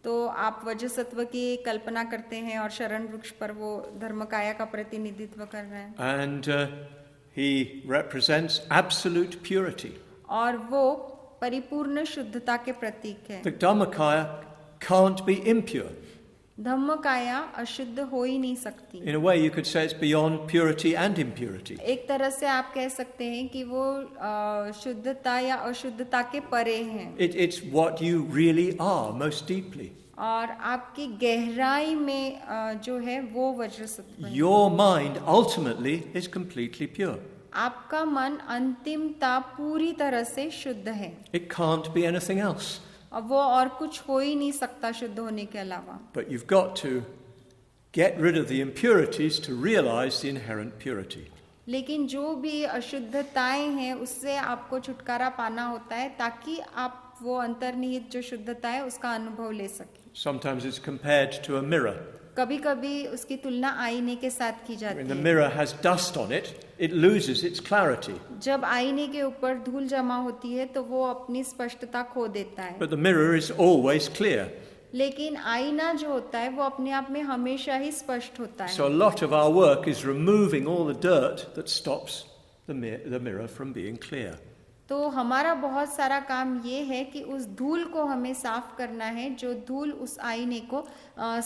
तो आप वज्रसत्व की कल्पना करते हैं और शरण वृक्ष पर वो धर्मकाया का प्रतिनिधित्व कर रहे हैं. And he represents absolute purity. और वो परिपूर्ण शुद्धता के प्रतीक है. The Dhammakaya can't be impure. धम्मकाया अशुद्ध हो ही नहीं सकती. In a way, you could say it's beyond purity and impurity. एक तरह से आप कह सकते हैं कि वो शुद्धता या अशुद्धता के परे हैं. It's what you really are most deeply. और आपकी गहराई में जो है वो वज्रसत्व है. Your mind ultimately is completely pure. आपका मन अंतिमता पूरी तरह से शुद्ध है. It can't be anything else. अब वो और कुछ हो ही नहीं सकता शुद्ध होने के अलावा. But you've got to get rid of the impurities to realize the inherent purity. लेकिन जो भी अशुद्धताएं हैं उससे आपको छुटकारा पाना होता है ताकि आप आप वो अंतर्निहित जो शुद्धता है उसका अनुभव ले सके। Sometimes it's compared to a mirror. कभी कभी उसकी तुलना आईने के साथ की When जाती the है। mirror has dust on it, it loses its clarity. जब आईने के ऊपर धूल जमा होती है तो वो अपनी स्पष्टता खो देता है, But the mirror is always clear. लेकिन आईना जो होता है वो अपने आप में हमेशा ही स्पष्ट होता So a है। lot of our work is removing all the dirt that stops the mirror from being clear. तो हमारा बहुत सारा काम ये है कि उस धूल को हमें साफ करना है, जो धूल उस आईने को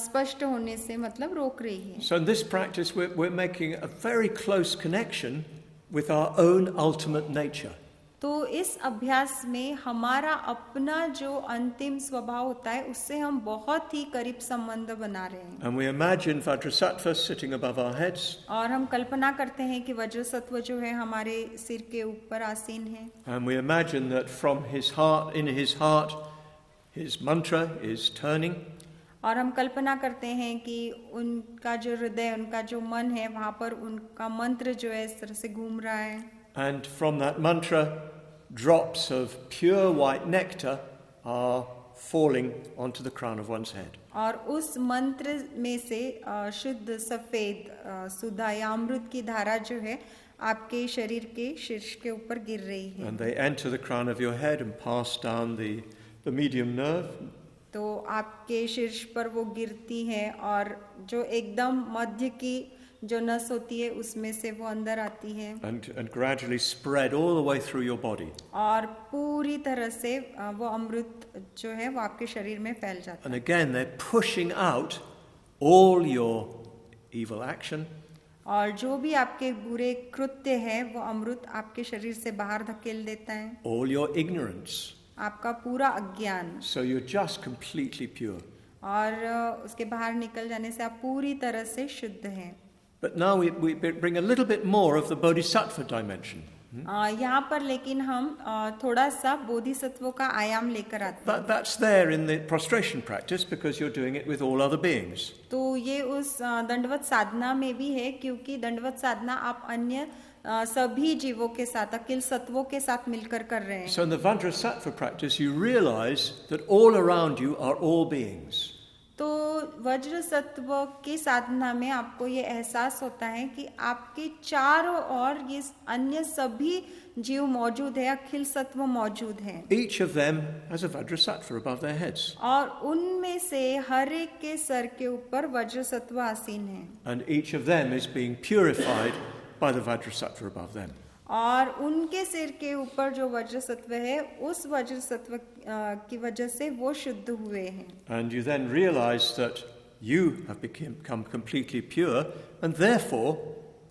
स्पष्ट होने से मतलब रोक रही है। So in this practice, we're making a very close connection with our own ultimate nature. तो इस अभ्यास में हमारा अपना जो अंतिम स्वभाव होता है उससे हम बहुत ही करीब संबंध बना रहे हैं। And we imagine Vajrasattva sitting above our heads. और हम कल्पना करते हैं कि वज्र सत्व जो है हमारे सिर के ऊपर आसीन है। And we imagine that from his heart, in his heart, his mantra is turning. और हम कल्पना करते हैं कि उनका जो हृदय, उनका जो मन है, वहाँ पर उनका मंत्र जो है इस तरह से घूम रहा है। And from that mantra, drops of pure white nectar are falling onto the crown of one's head. और उस मंत्र में से शुद्ध सफेद सुधा या अमृत की धारा जो है आपके शरीर के शीर्ष के ऊपर गिर रही है। And they enter the crown of your head and pass down the medium nerve. तो आपके शीर्ष पर वो गिरती है और जो एकदम मध्य की जो नस होती है उसमें से वो अंदर आती है And gradually spread all the way through your body. और पूरी तरह से वो अमृत जो है वो आपके शरीर में फैल जाता And है। again, they're pushing out all your evil action, और जो भी आपके बुरे कृत्य है वो अमृत आपके शरीर से बाहर धकेल देता है, all your ignorance. आपका पूरा अज्ञान, So you're just completely pure. और उसके बाहर निकल जाने से आप पूरी तरह से शुद्ध हैं। But now we bring a little bit more of the bodhisattva dimension. यहाँ पर लेकिन हम थोड़ा सा बोधिसत्वों का आयाम लेकर आते हैं। That's there in the prostration practice because you're doing it with all other beings. तो ये उस दंडवत साधना में भी है, क्योंकि दंडवत साधना आप अन्य सभी जीवों के साथ, अखिल सत्वों के साथ मिलकर कर रहे हैं। So in the Vajrasattva practice, you realize that all around you are all beings. तो वज्र सत्व की साधना में आपको ये एहसास होता है कि आपके चारों ओर ये अन्य सभी जीव मौजूद है, अखिल सत्व मौजूद हैं। Each of them has a Vajrasattva above their heads. और उनमें से हर एक के सर के ऊपर वज्र सत्व आसीन है, And each of them is being purified by the Vajrasattva above them. और उनके सिर के ऊपर जो वज्र सत्व है उस वज्र सत्व की वजह से वो शुद्ध हुए हैं। And you then realize that you have become completely pure, and therefore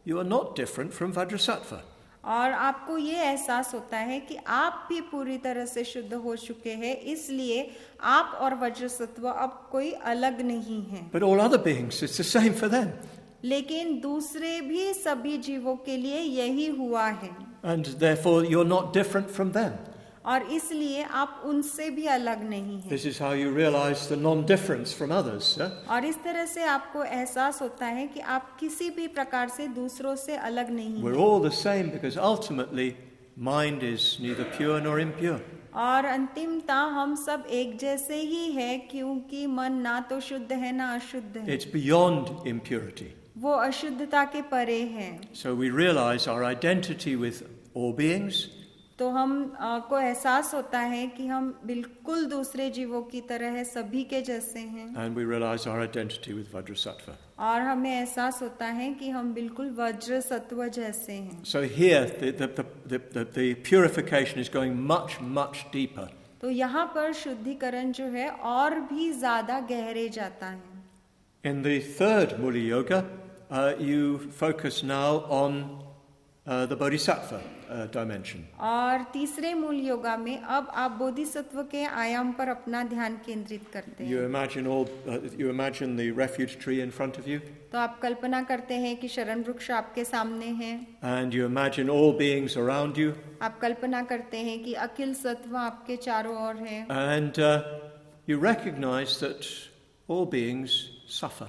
you are not different from Vajrasattva. और आपको ये एहसास होता है कि आप भी पूरी तरह से शुद्ध हो चुके हैं, इसलिए आप और वज्र सत्व अब कोई अलग नहीं है। But all other beings, it's the same for them. लेकिन दूसरे भी सभी जीवों के लिए यही हुआ है, And therefore you're not different from them. और इसलिए आप उनसे भी अलग नहीं हैं। This is how you realize the non-difference from others. और इस तरह से आपको एहसास होता है कि आप किसी भी प्रकार से दूसरों से अलग नहीं We're हैं। all the same because ultimately mind is neither pure nor impure. और अंतिमता हम सब एक जैसे ही है, क्योंकि मन ना तो शुद्ध है ना अशुद्ध है, It's beyond impurity. वो अशुद्धता के परे है। So we realize our identity with all beings, तो हम को एहसास होता है कि हम बिल्कुल दूसरे जीवों की तरह है, सभी के जैसे हैं, and we realize our identity with Vajrasattva. और हमें एहसास होता है कि हम बिल्कुल वज्र सत्व जैसे हैं। So here the purification is going much, much deeper. तो यहाँ पर शुद्धिकरण जो है और भी ज्यादा गहरे जाता है। In the third Mula Yoga, you focus now on the Bodhisattva dimension. और तीसरे मूल योगा में अब आप बोधिसत्व के आयाम पर अपना ध्यान केंद्रित करते You हैं। you imagine the refuge tree in front of you, तो आप कल्पना करते हैं कि शरण वृक्ष आपके सामने है, and you imagine all beings around you, आप कल्पना करते हैं कि अखिल सत्व आपके चारों ओर है, and you recognize that all beings suffer.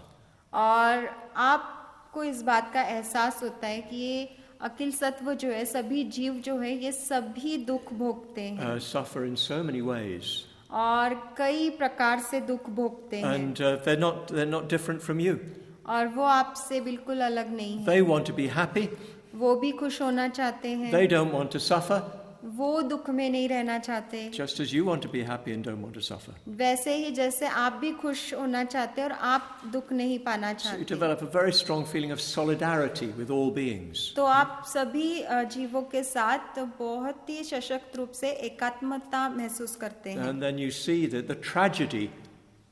और आपको इस बात का एहसास होता है कि ये अकिल सत्व जो है, सभी जीव जो है, ये सभी दुख भोगते हैं suffer in so many ways. और कई प्रकार से दुख भोगते हैं And they're not different from you. और वो आपसे बिल्कुल अलग नहीं है। They want to be happy. वो भी खुश होना चाहते हैं, They don't want to suffer, वो दुख में नहीं रहना चाहते, just as you want to be happy and don't want to suffer. वैसे ही जैसे आप भी खुश होना चाहते हैं और आप दुख नहीं पाना So you चाहते। develop a very strong feeling of solidarity with all beings. तो आप सभी जीवों के साथ बहुत ही सशक्त रूप से एकात्मता महसूस करते हैं And then you see the tragedy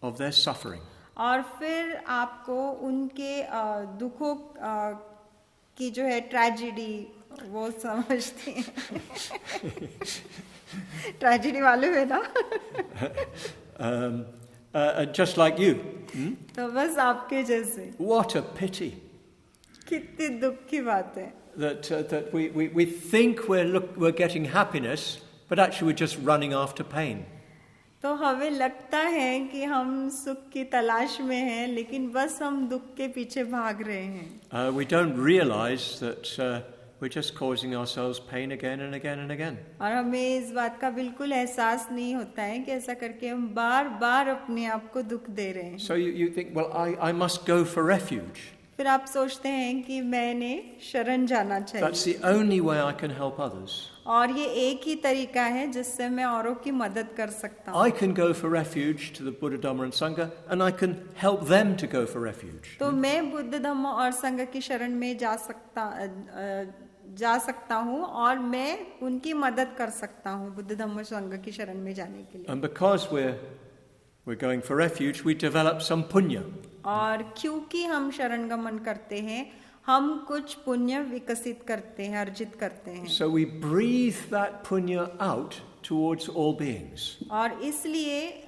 of their suffering. और फिर आपको उनके दुखों की जो है ट्रेजेडी वो समझते हैं। ट्रेजेडी वाले है ना। Just like you. तो बस आपके जैसे। What a pity कितनी दुख की बात है that we think we're getting happiness, but actually we're just running after pain. तो हमें लगता है कि हम सुख की तलाश में हैं, लेकिन बस हम दुख के पीछे भाग रहे हैं। We don't realize that we're just causing ourselves pain again and again and again. और हमें इस बात का बिल्कुल एहसास नहीं होता है कि ऐसा करके हम बार बार अपने आप को दुख दे रहे हैं। So you think, well, I must go for refuge. फिर आप सोचते हैं कि मैंने शरण जाना That's चाहिए the only way I can help others. और ये एक ही तरीका है जिससे मैं औरों की मदद कर सकता हूँ। I can go for refuge to the Buddha, Dhamma and Sangha, and I can help them to go for refuge. तो मैं बुद्ध धम्म और संघ की शरण में जा सकता हूँ और मैं उनकी मदद कर सकता हूँ बुद्ध धम्म संघ की शरण में जाने के लिए। And because we're going for refuge, we develop some punya. और क्योंकि हम शरण गमन करते हैं, हम कुछ पुण्य विकसित करते हैं, अर्जित करते हैं। So we breathe that punya out towards all beings. और इसलिए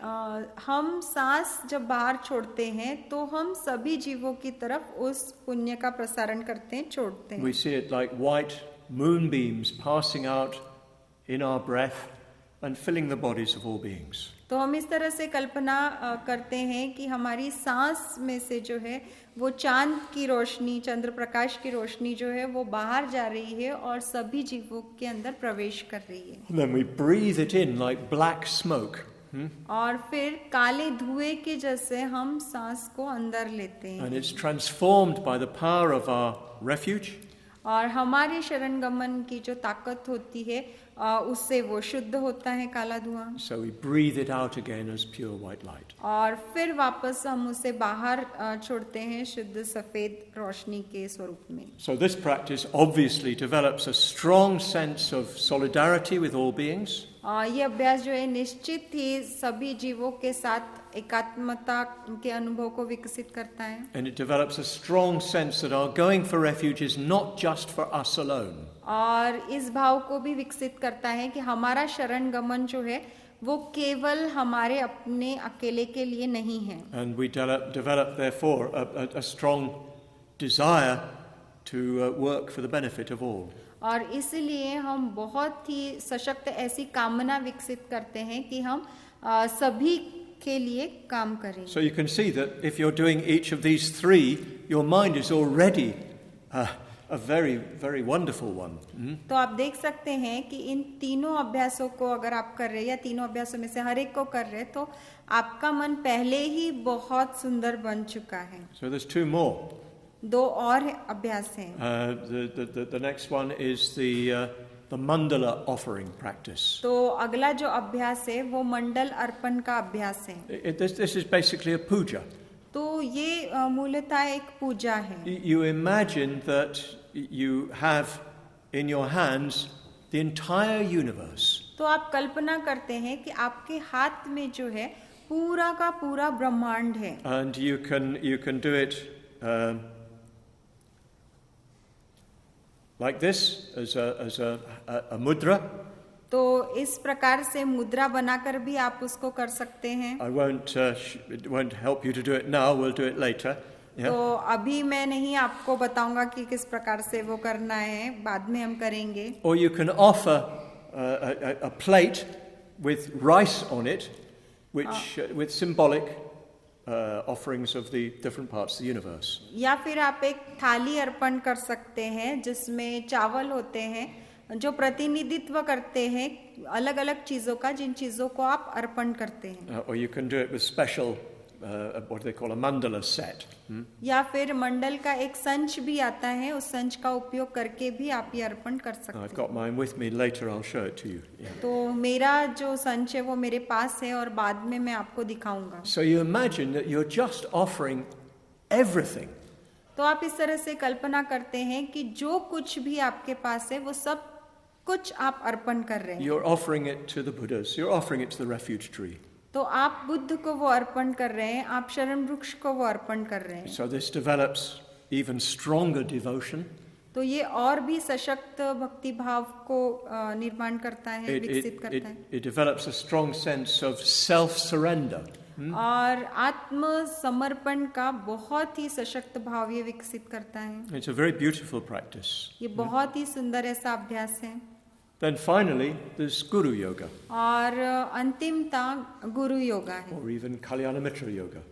हम सांस जब बाहर छोड़ते हैं तो हम सभी जीवों की तरफ उस पुण्य का प्रसारण करते हैं, छोड़ते हैं। We see it like white moonbeams passing out in our breath and filling the bodies of all beings. तो हम इस तरह से कल्पना करते हैं कि हमारी सांस में से जो है वो चांद की रोशनी, चंद्र प्रकाश की रोशनी जो है वो बाहर जा रही है और सभी जीवों के अंदर प्रवेश कर रही है। And then we breathe it in like black smoke. और फिर काले धुएं के जैसे हम सांस को अंदर लेते हैं। And it's transformed by the power of our refuge. और हमारे शरण गमन की जो ताकत होती है उससे वो शुद्ध होता है काला धुआं। So we breathe it out again as pure white light. और फिर वापस हम उसे बाहर छोड़ते हैं शुद्ध सफेद रोशनी के स्वरूप में। So this practice obviously develops a strong sense of solidarity with all beings. ये अभ्यास जो है निश्चित ही सभी जीवों के साथ एकात्मता के अनुभव को विकसित करता है। And it develops a strong sense that our going for refuge is not just for us alone. और इस भाव को भी विकसित करता है कि हमारा शरण गमन जो है वो केवल हमारे अपने अकेले के लिए नहीं है। And we develop therefore a strong desire to work for the benefit of all. और इसलिए हम बहुत ही सशक्त ऐसी कामना विकसित करते हैं कि हम सभी के लिए काम करें। So you can see that if you're doing each of these three, your mind is already a very, very wonderful one. तो आप देख सकते हैं कि इन तीनों अभ्यासों को अगर आप कर रहे हैं या तीनों अभ्यासों में से हर एक को कर रहे हैं तो आपका मन पहले ही बहुत सुंदर बन चुका है। So there's two more. दो और अभ्यास हैं। The next one is the mandala offering practice. तो अगला जो अभ्यास है वो मंडल अर्पण का अभ्यास है। This is basically a puja. तो ये मूलतः एक पूजा है। You imagine that you have in your hands the entire universe. तो आप कल्पना करते हैं कि आपके हाथ में जो है पूरा का पूरा ब्रह्मांड है। And you can do it like this as a mudra. तो इस प्रकार से मुद्रा बनाकर भी आप उसको कर सकते हैं। I won't help you to do it now. We'll do it later. Yeah? तो अभी मैं नहीं आपको बताऊंगा कि किस प्रकार से वो करना है, बाद में हम करेंगे। Or you can offer a plate with rice on it, which with symbolic offerings of the different parts of the universe. या फिर आप एक थाली अर्पण कर सकते हैं जिसमें चावल होते हैं जो प्रतिनिधित्व करते हैं अलग अलग चीजों का, जिन चीजों को आप अर्पण करते हैं. Or you can do it with special, what they call a mandala set. या फिर मंडल का एक संच भी आता है, उस संच का उपयोग करके भी आप ये अर्पण कर सकते I've हैं. got mine with me. Later I'll show it to you. Yeah. तो मेरा जो संच है वो मेरे पास है और बाद में मैं आपको दिखाऊंगा. So you imagine that you're just offering everything. तो आप इस तरह से कल्पना करते हैं कि जो कुछ भी आपके पास है वो सब कुछ आप अर्पण कर रहे हैं. You're offering it to the Buddhas. You're offering it to the refuge tree. तो आप बुद्ध को वो अर्पण कर रहे हैं, आप शरण वृक्ष को वो अर्पण कर रहे हैं. So this develops even stronger devotion. तो ये और भी सशक्त भक्ति भाव को निर्माण करता है, विकसित करता है. It develops a strong sense of self-surrender. और आत्मसमर्पण का बहुत ही सशक्त भाव ये विकसित करता है. It's a very beautiful practice. ये बहुत ही सुंदर ऐसा अभ्यास है. Then finally, there's Guru Yoga, और अंतिमता गुरु योगा है, or even Kalyana Mitra Yoga.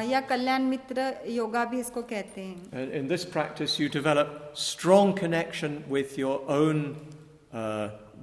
या कल्याण मित्र योगा भी इसको कहते हैं. And in this practice, you develop strong connection with your own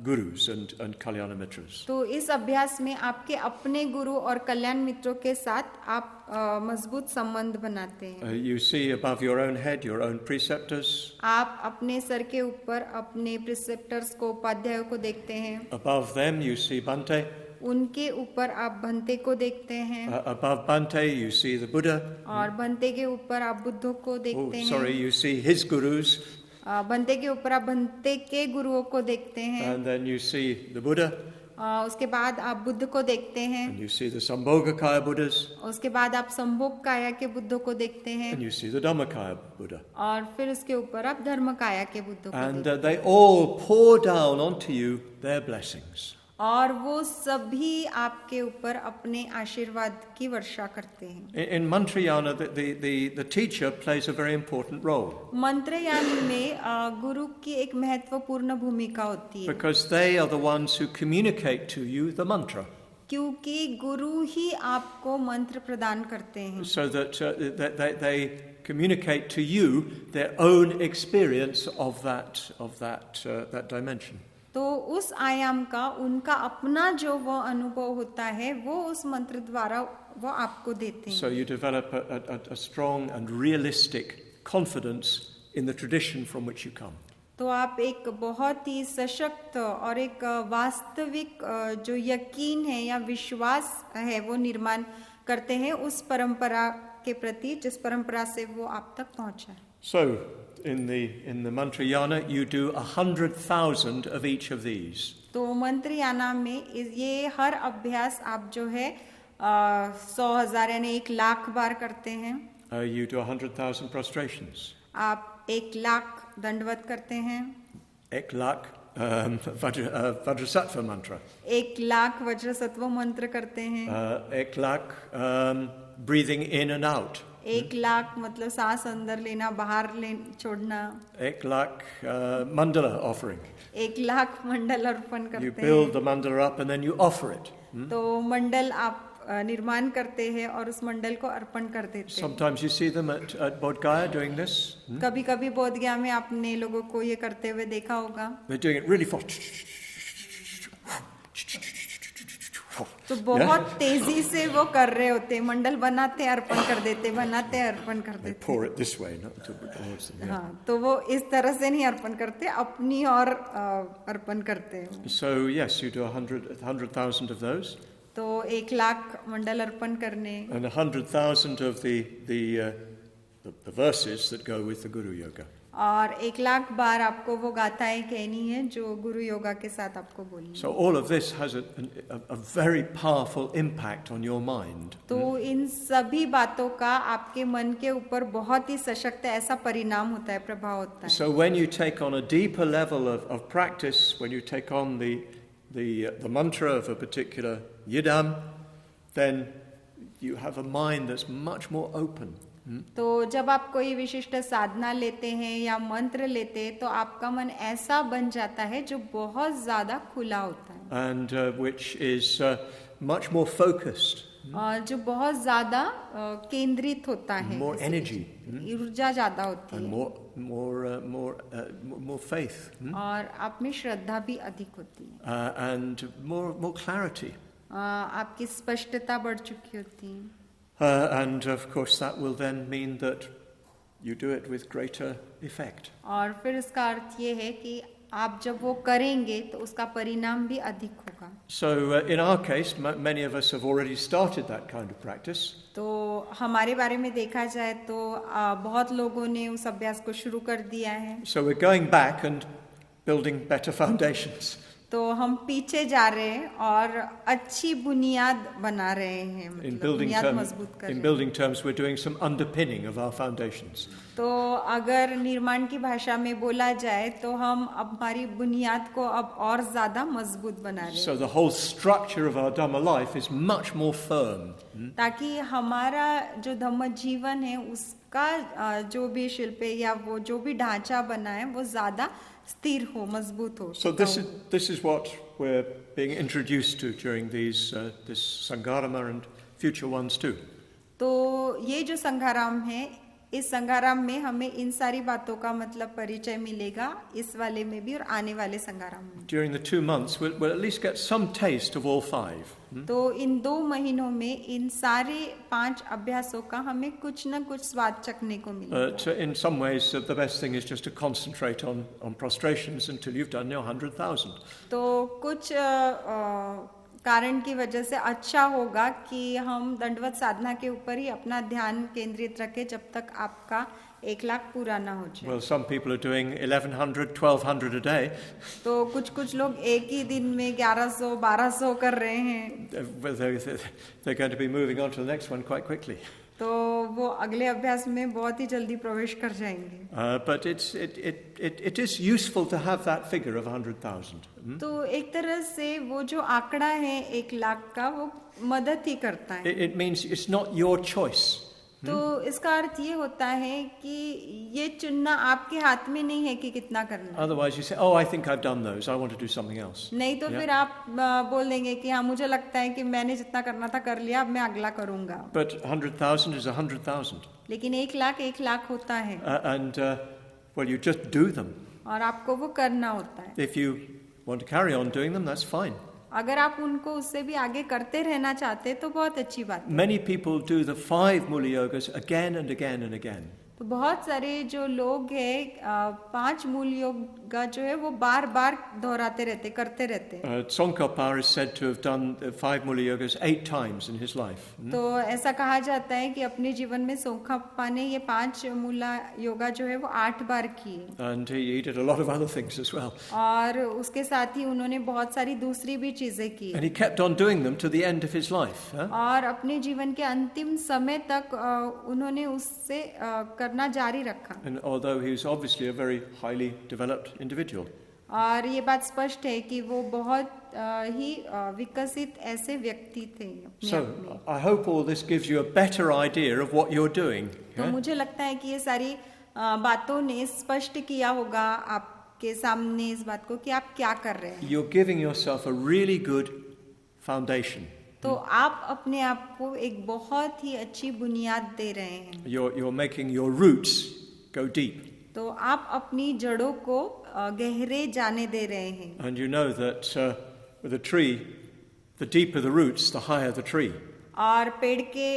gurus and Kalyana Mitras. तो इस अभ्यास में आपके अपने गुरु और कल्याण मित्रों के साथ आप मजबूत संबंध बनाते हैं. You see above your own head your own preceptors. आप अपने सर के ऊपर अपने प्रिसेप्टर्स को, उपाध्यायों को देखते हैं. Above them you see Bhante. उनके ऊपर आप भंते को देखते हैं. Above Bhante you see the Buddha. और भंते के ऊपर आप बुद्धों को देखते हैं. You see his gurus. Bhante के ऊपर आप भंते के गुरुओं को देखते हैं. And then you see the Buddha. उसके बाद आप बुद्ध को देखते हैं. And you see the Sambhogakaya Buddhas. उसके बाद आप संभोगकाया के बुद्धों को देखते हैं. And you see the Dhammakaya Buddha. और फिर उसके ऊपर आप धर्मकाया के बुद्धों को And देखते हैं. they all pour down onto you their blessings. और वो सभी आपके ऊपर अपने आशीर्वाद की वर्षा करते हैं. In Mantrayana, the teacher plays a very important role. Mantrayana में गुरु की एक महत्वपूर्ण भूमिका होती है. Because they are the ones who communicate to you the mantra. क्योंकि गुरु ही आपको मंत्र प्रदान करते हैं. So that they communicate to you their own experience of that dimension. तो उस आयाम का उनका अपना जो वो अनुभव होता है वो उस मंत्र द्वारा वो आपको देते हैं. So you develop a strong and realistic confidence in the tradition from which you come. तो आप एक बहुत ही सशक्त और एक वास्तविक जो यकीन है या विश्वास है वो निर्माण करते हैं उस परंपरा के प्रति जिस परंपरा से वो आप तक पहुंचा है. So in the Mantrayana you do 100,000 of each of these. तो मंत्रयाना में ये हर अभ्यास आप जो है 100,000 यानी 1,00,000 बार करते हैं. You do 100,000 prostrations. आप 1,00,000 दंडवत करते हैं. 1,00,000 Vajrasattva mantra. 1,00,000 वज्रसत्व मंत्र करते हैं. 1,00,000 breathing in and out. 1,00,000 मतलब सांस अंदर लेना बाहर छोड़ना. 1,00,000 mandala offering. 1,00,000 Mandal Arpan You करते build हैं. the mandala up and then you offer it. तो मंडल आप निर्माण करते हैं और उस मंडल को अर्पण कर देते हैं. Sometimes you see them at Bodh Gaya doing this. कभी कभी बोध गया में आपने लोगों को ये करते हुए देखा होगा. They're doing it really fast. तो बहुत तेजी से वो कर रहे होते हैं. मंडल बनाते अर्पण कर देते, बनाते अर्पण कर They देते. pour it this way, not towards them. Yeah. हाँ, तो वो इस तरह से नहीं अर्पण करते, अपनी और अर्पण करते हैं. So yes, you do 100,000 of those, तो 1,00,000 मंडल अर्पण करने and 100,000 of the verses that go with the Guru Yoga. और 1,00,000 बार आपको वो गाथाएं कहनी है जो गुरु योगा के साथ आपको बोलनी है. So all of this has a very powerful impact on your mind. तो इन सभी बातों का आपके मन के ऊपर बहुत ही सशक्त ऐसा परिणाम होता है, प्रभाव होता है. So when you take on a deeper level of practice, when you take on the mantra of a particular yidam, then you have a mind that's much more open. तो जब आप कोई विशिष्ट साधना लेते हैं या मंत्र लेते हैं तो आपका मन ऐसा बन जाता है जो बहुत ज्यादा खुला होता है. And which is much more focused. और जो बहुत ज्यादा केंद्रित होता है, more energy, ऊर्जा ज्यादा होती and है, more faith, और आप में श्रद्धा भी अधिक होती है, and more clarity. आपकी स्पष्टता बढ़ चुकी होती है, And of course that will then mean that you do it with greater effect. और फिर इसका अर्थ ये है कि आप जब वो करेंगे तो उसका परिणाम भी अधिक होगा. So in our case, many of us have already started that kind of practice. तो हमारे बारे में देखा जाए तो बहुत लोगों ने उस अभ्यास को शुरू कर दिया है. So we're going back and building better foundations. तो हम पीछे जा रहे हैं और अच्छी बुनियाद बना रहे हैं, मतलब बुनियाद मजबूत कर रहे हैं. In building terms, we're doing some underpinning of our foundations. तो अगर निर्माण की भाषा में बोला जाए तो हम हमारी बुनियाद को अब और ज्यादा मजबूत बना रहे हैं. So the whole structure of our Dhamma life is much more firm. ताकि हमारा जो धम्म जीवन है उसका जो भी शिल्प या वो जो भी ढांचा बना है वो ज्यादा स्थिर हो, मजबूत हो. So this is what we're being introduced to during this Sangharama and future ones too. तो ये जो संघाराम है, इस संघाराम में हमें इन सारी बातों का मतलब परिचय मिलेगा, इस वाले में भी और आने वाले संघाराम में. During the 2 months, we'll at least get some taste of all 5. तो इन 2 महीनों में इन सारे 5 अभ्यासों का हमें कुछ न कुछ स्वाद चखने को मिलेगा. In some ways, the best thing is just to concentrate on prostrations until you've done your 100,000. तो कुछ कारण की वजह से अच्छा होगा कि हम दंडवत साधना के ऊपर ही अपना ध्यान केंद्रित रखें जब तक आपका 1,00,000 पूरा ना हो जाए. Well, some people are doing 1,100, 1,200 a day. तो कुछ लोग एक ही दिन में 1100, 1200 कर रहे हैं. Well, they're going to be moving on to the next one quite quickly. तो वो अगले अभ्यास में बहुत ही जल्दी प्रवेश कर जाएंगे. But it is useful to have that figure of 100,000. तो एक तरह से वो जो आंकड़ा है 1,00,000 का वो मदद ही करता है. It means it's not your choice. तो इसका अर्थ ये होता है कि ये चुनना आपके हाथ में नहीं है कि कितना करना है. Otherwise you say, oh, I think I've done those. I want to do something else. नहीं तो फिर आप बोल देंगे कि हाँ मुझे लगता है कि मैंने जितना करना था कर लिया, अब मैं अगला करूँगा. But 100,000 is 100,000. लेकिन 1,00,000 1,00,000 होता है. And well, you just do them. और आपको वो करना होता है. If you want to carry on doing them, that's fine. अगर आप उनको उससे भी आगे करते रहना चाहते तो बहुत अच्छी बात है. Many people do the 5 Mula Yogas again and again and again. तो बहुत सारे जो लोग हैं 5 मूल योगा जो है वो बार बार दोहराते रहते, करते रहते. Tsongkhapa is said to have done 5 Mula Yogas 8 times in his life. तो ऐसा कहा जाता है कि अपने जीवन में सोंगखापा ने ये 5 मूला योगा जो है वो 8 बार किए. And he did a lot of other things as well. और उसके साथ ही उन्होंने बहुत सारी दूसरी भी चीजें की. And he kept on doing them to the end of his life. और अपने जीवन के अंतिम समय तक उन्होंने उससे करना जारी रखा. And although he was obviously a very highly developed individual. और ये बात स्पष्ट है कि वो बहुत ही विकसित ऐसे व्यक्ति थे अपने So आप में. I hope all this gives you a better idea of what you're doing. तो मुझे लगता है कि ये सारी बातों ने स्पष्ट किया होगा आपके सामने इस बात को कि आप क्या कर रहे हैं. You're giving yourself a really good foundation. तो आप अपने आप को एक बहुत ही अच्छी बुनियाद दे रहे हैं. You're making your roots go deep. तो आप अपनी जड़ों को गहरे जाने दे रहे हैं. And you know that with a tree, the deeper the roots, the higher the tree. और पेड़ के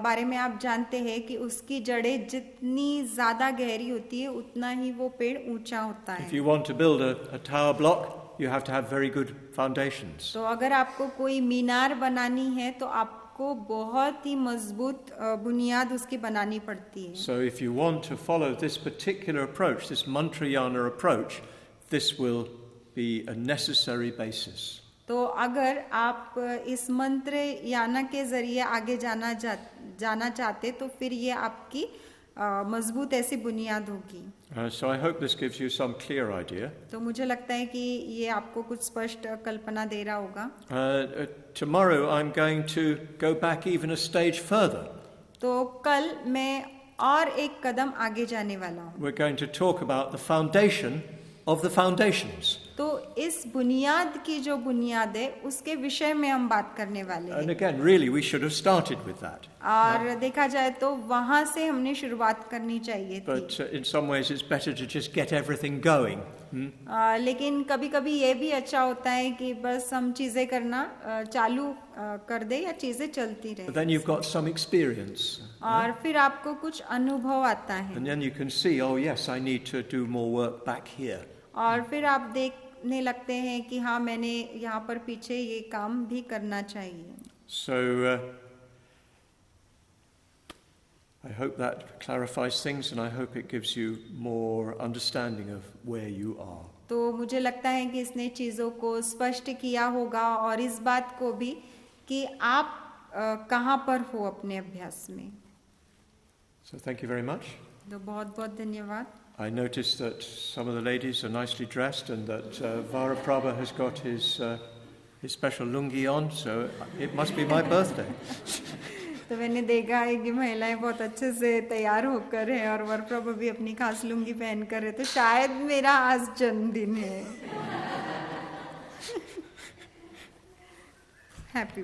बारे में आप जानते हैं कि उसकी जड़ें जितनी ज्यादा गहरी होती है उतना ही वो पेड़ ऊंचा होता है. If you want to build a tower block, you have to have very good foundations. तो अगर आपको कोई मीनार बनानी है तो आपको बहुत ही मजबूत बुनियाद उसकी बनानी पड़ती है. So if you want to follow this particular approach, this mantrayana approach, this will be a necessary basis. तो अगर आप इस मंत्र याना के जरिए आगे जाना चाहते तो फिर ये आपकी मजबूत ऐसी बुनियाद होगी. So I hope this gives you some clear idea. तो मुझे लगता है कि ये आपको कुछ स्पष्ट कल्पना दे रहा होगा. Tomorrow I'm going to go back even a stage further. तो कल मैं और एक कदम आगे जाने वाला हूँ. We're going to talk about the foundation of the foundations. तो इस बुनियाद की जो बुनियाद है उसके विषय में हम बात करने वाले And हैं। again, really, we should have started with that. और देखा जाए तो वहां से हमने शुरुआत करनी चाहिए थी। But in some ways, it's better to just get everything going. लेकिन कभी कभी ये भी अच्छा होता है कि बस हम चीजें करना चालू कर दे या चीजें चलती But रहे, then you've got some experience. और फिर आपको कुछ अनुभव आता है, And then you can see, oh, yes, I need to do more work back here. और फिर आप देखने लगते हैं कि हाँ मैंने यहाँ पर पीछे ये काम भी करना चाहिए। So I hope that clarifies things, and I hope it gives you more understanding of where you are. तो मुझे लगता है कि इसने चीज़ों को स्पष्ट किया होगा, और इस बात को भी कि आप कहाँ पर हो अपने अभ्यास में। So thank you very much. तो बहुत बहुत धन्यवाद। I noticed that some of the ladies are nicely dressed, and that Varaprabha has got his special lungi on, so it must be my birthday. तो मैंने देखा है कि महिलाएं बहुत अच्छे से तैयार होकर हैं और वरप्रभु भी अपनी खास लुंगी पहन कर है, तो शायद मेरा आज जन्मदिन है। हैप्पी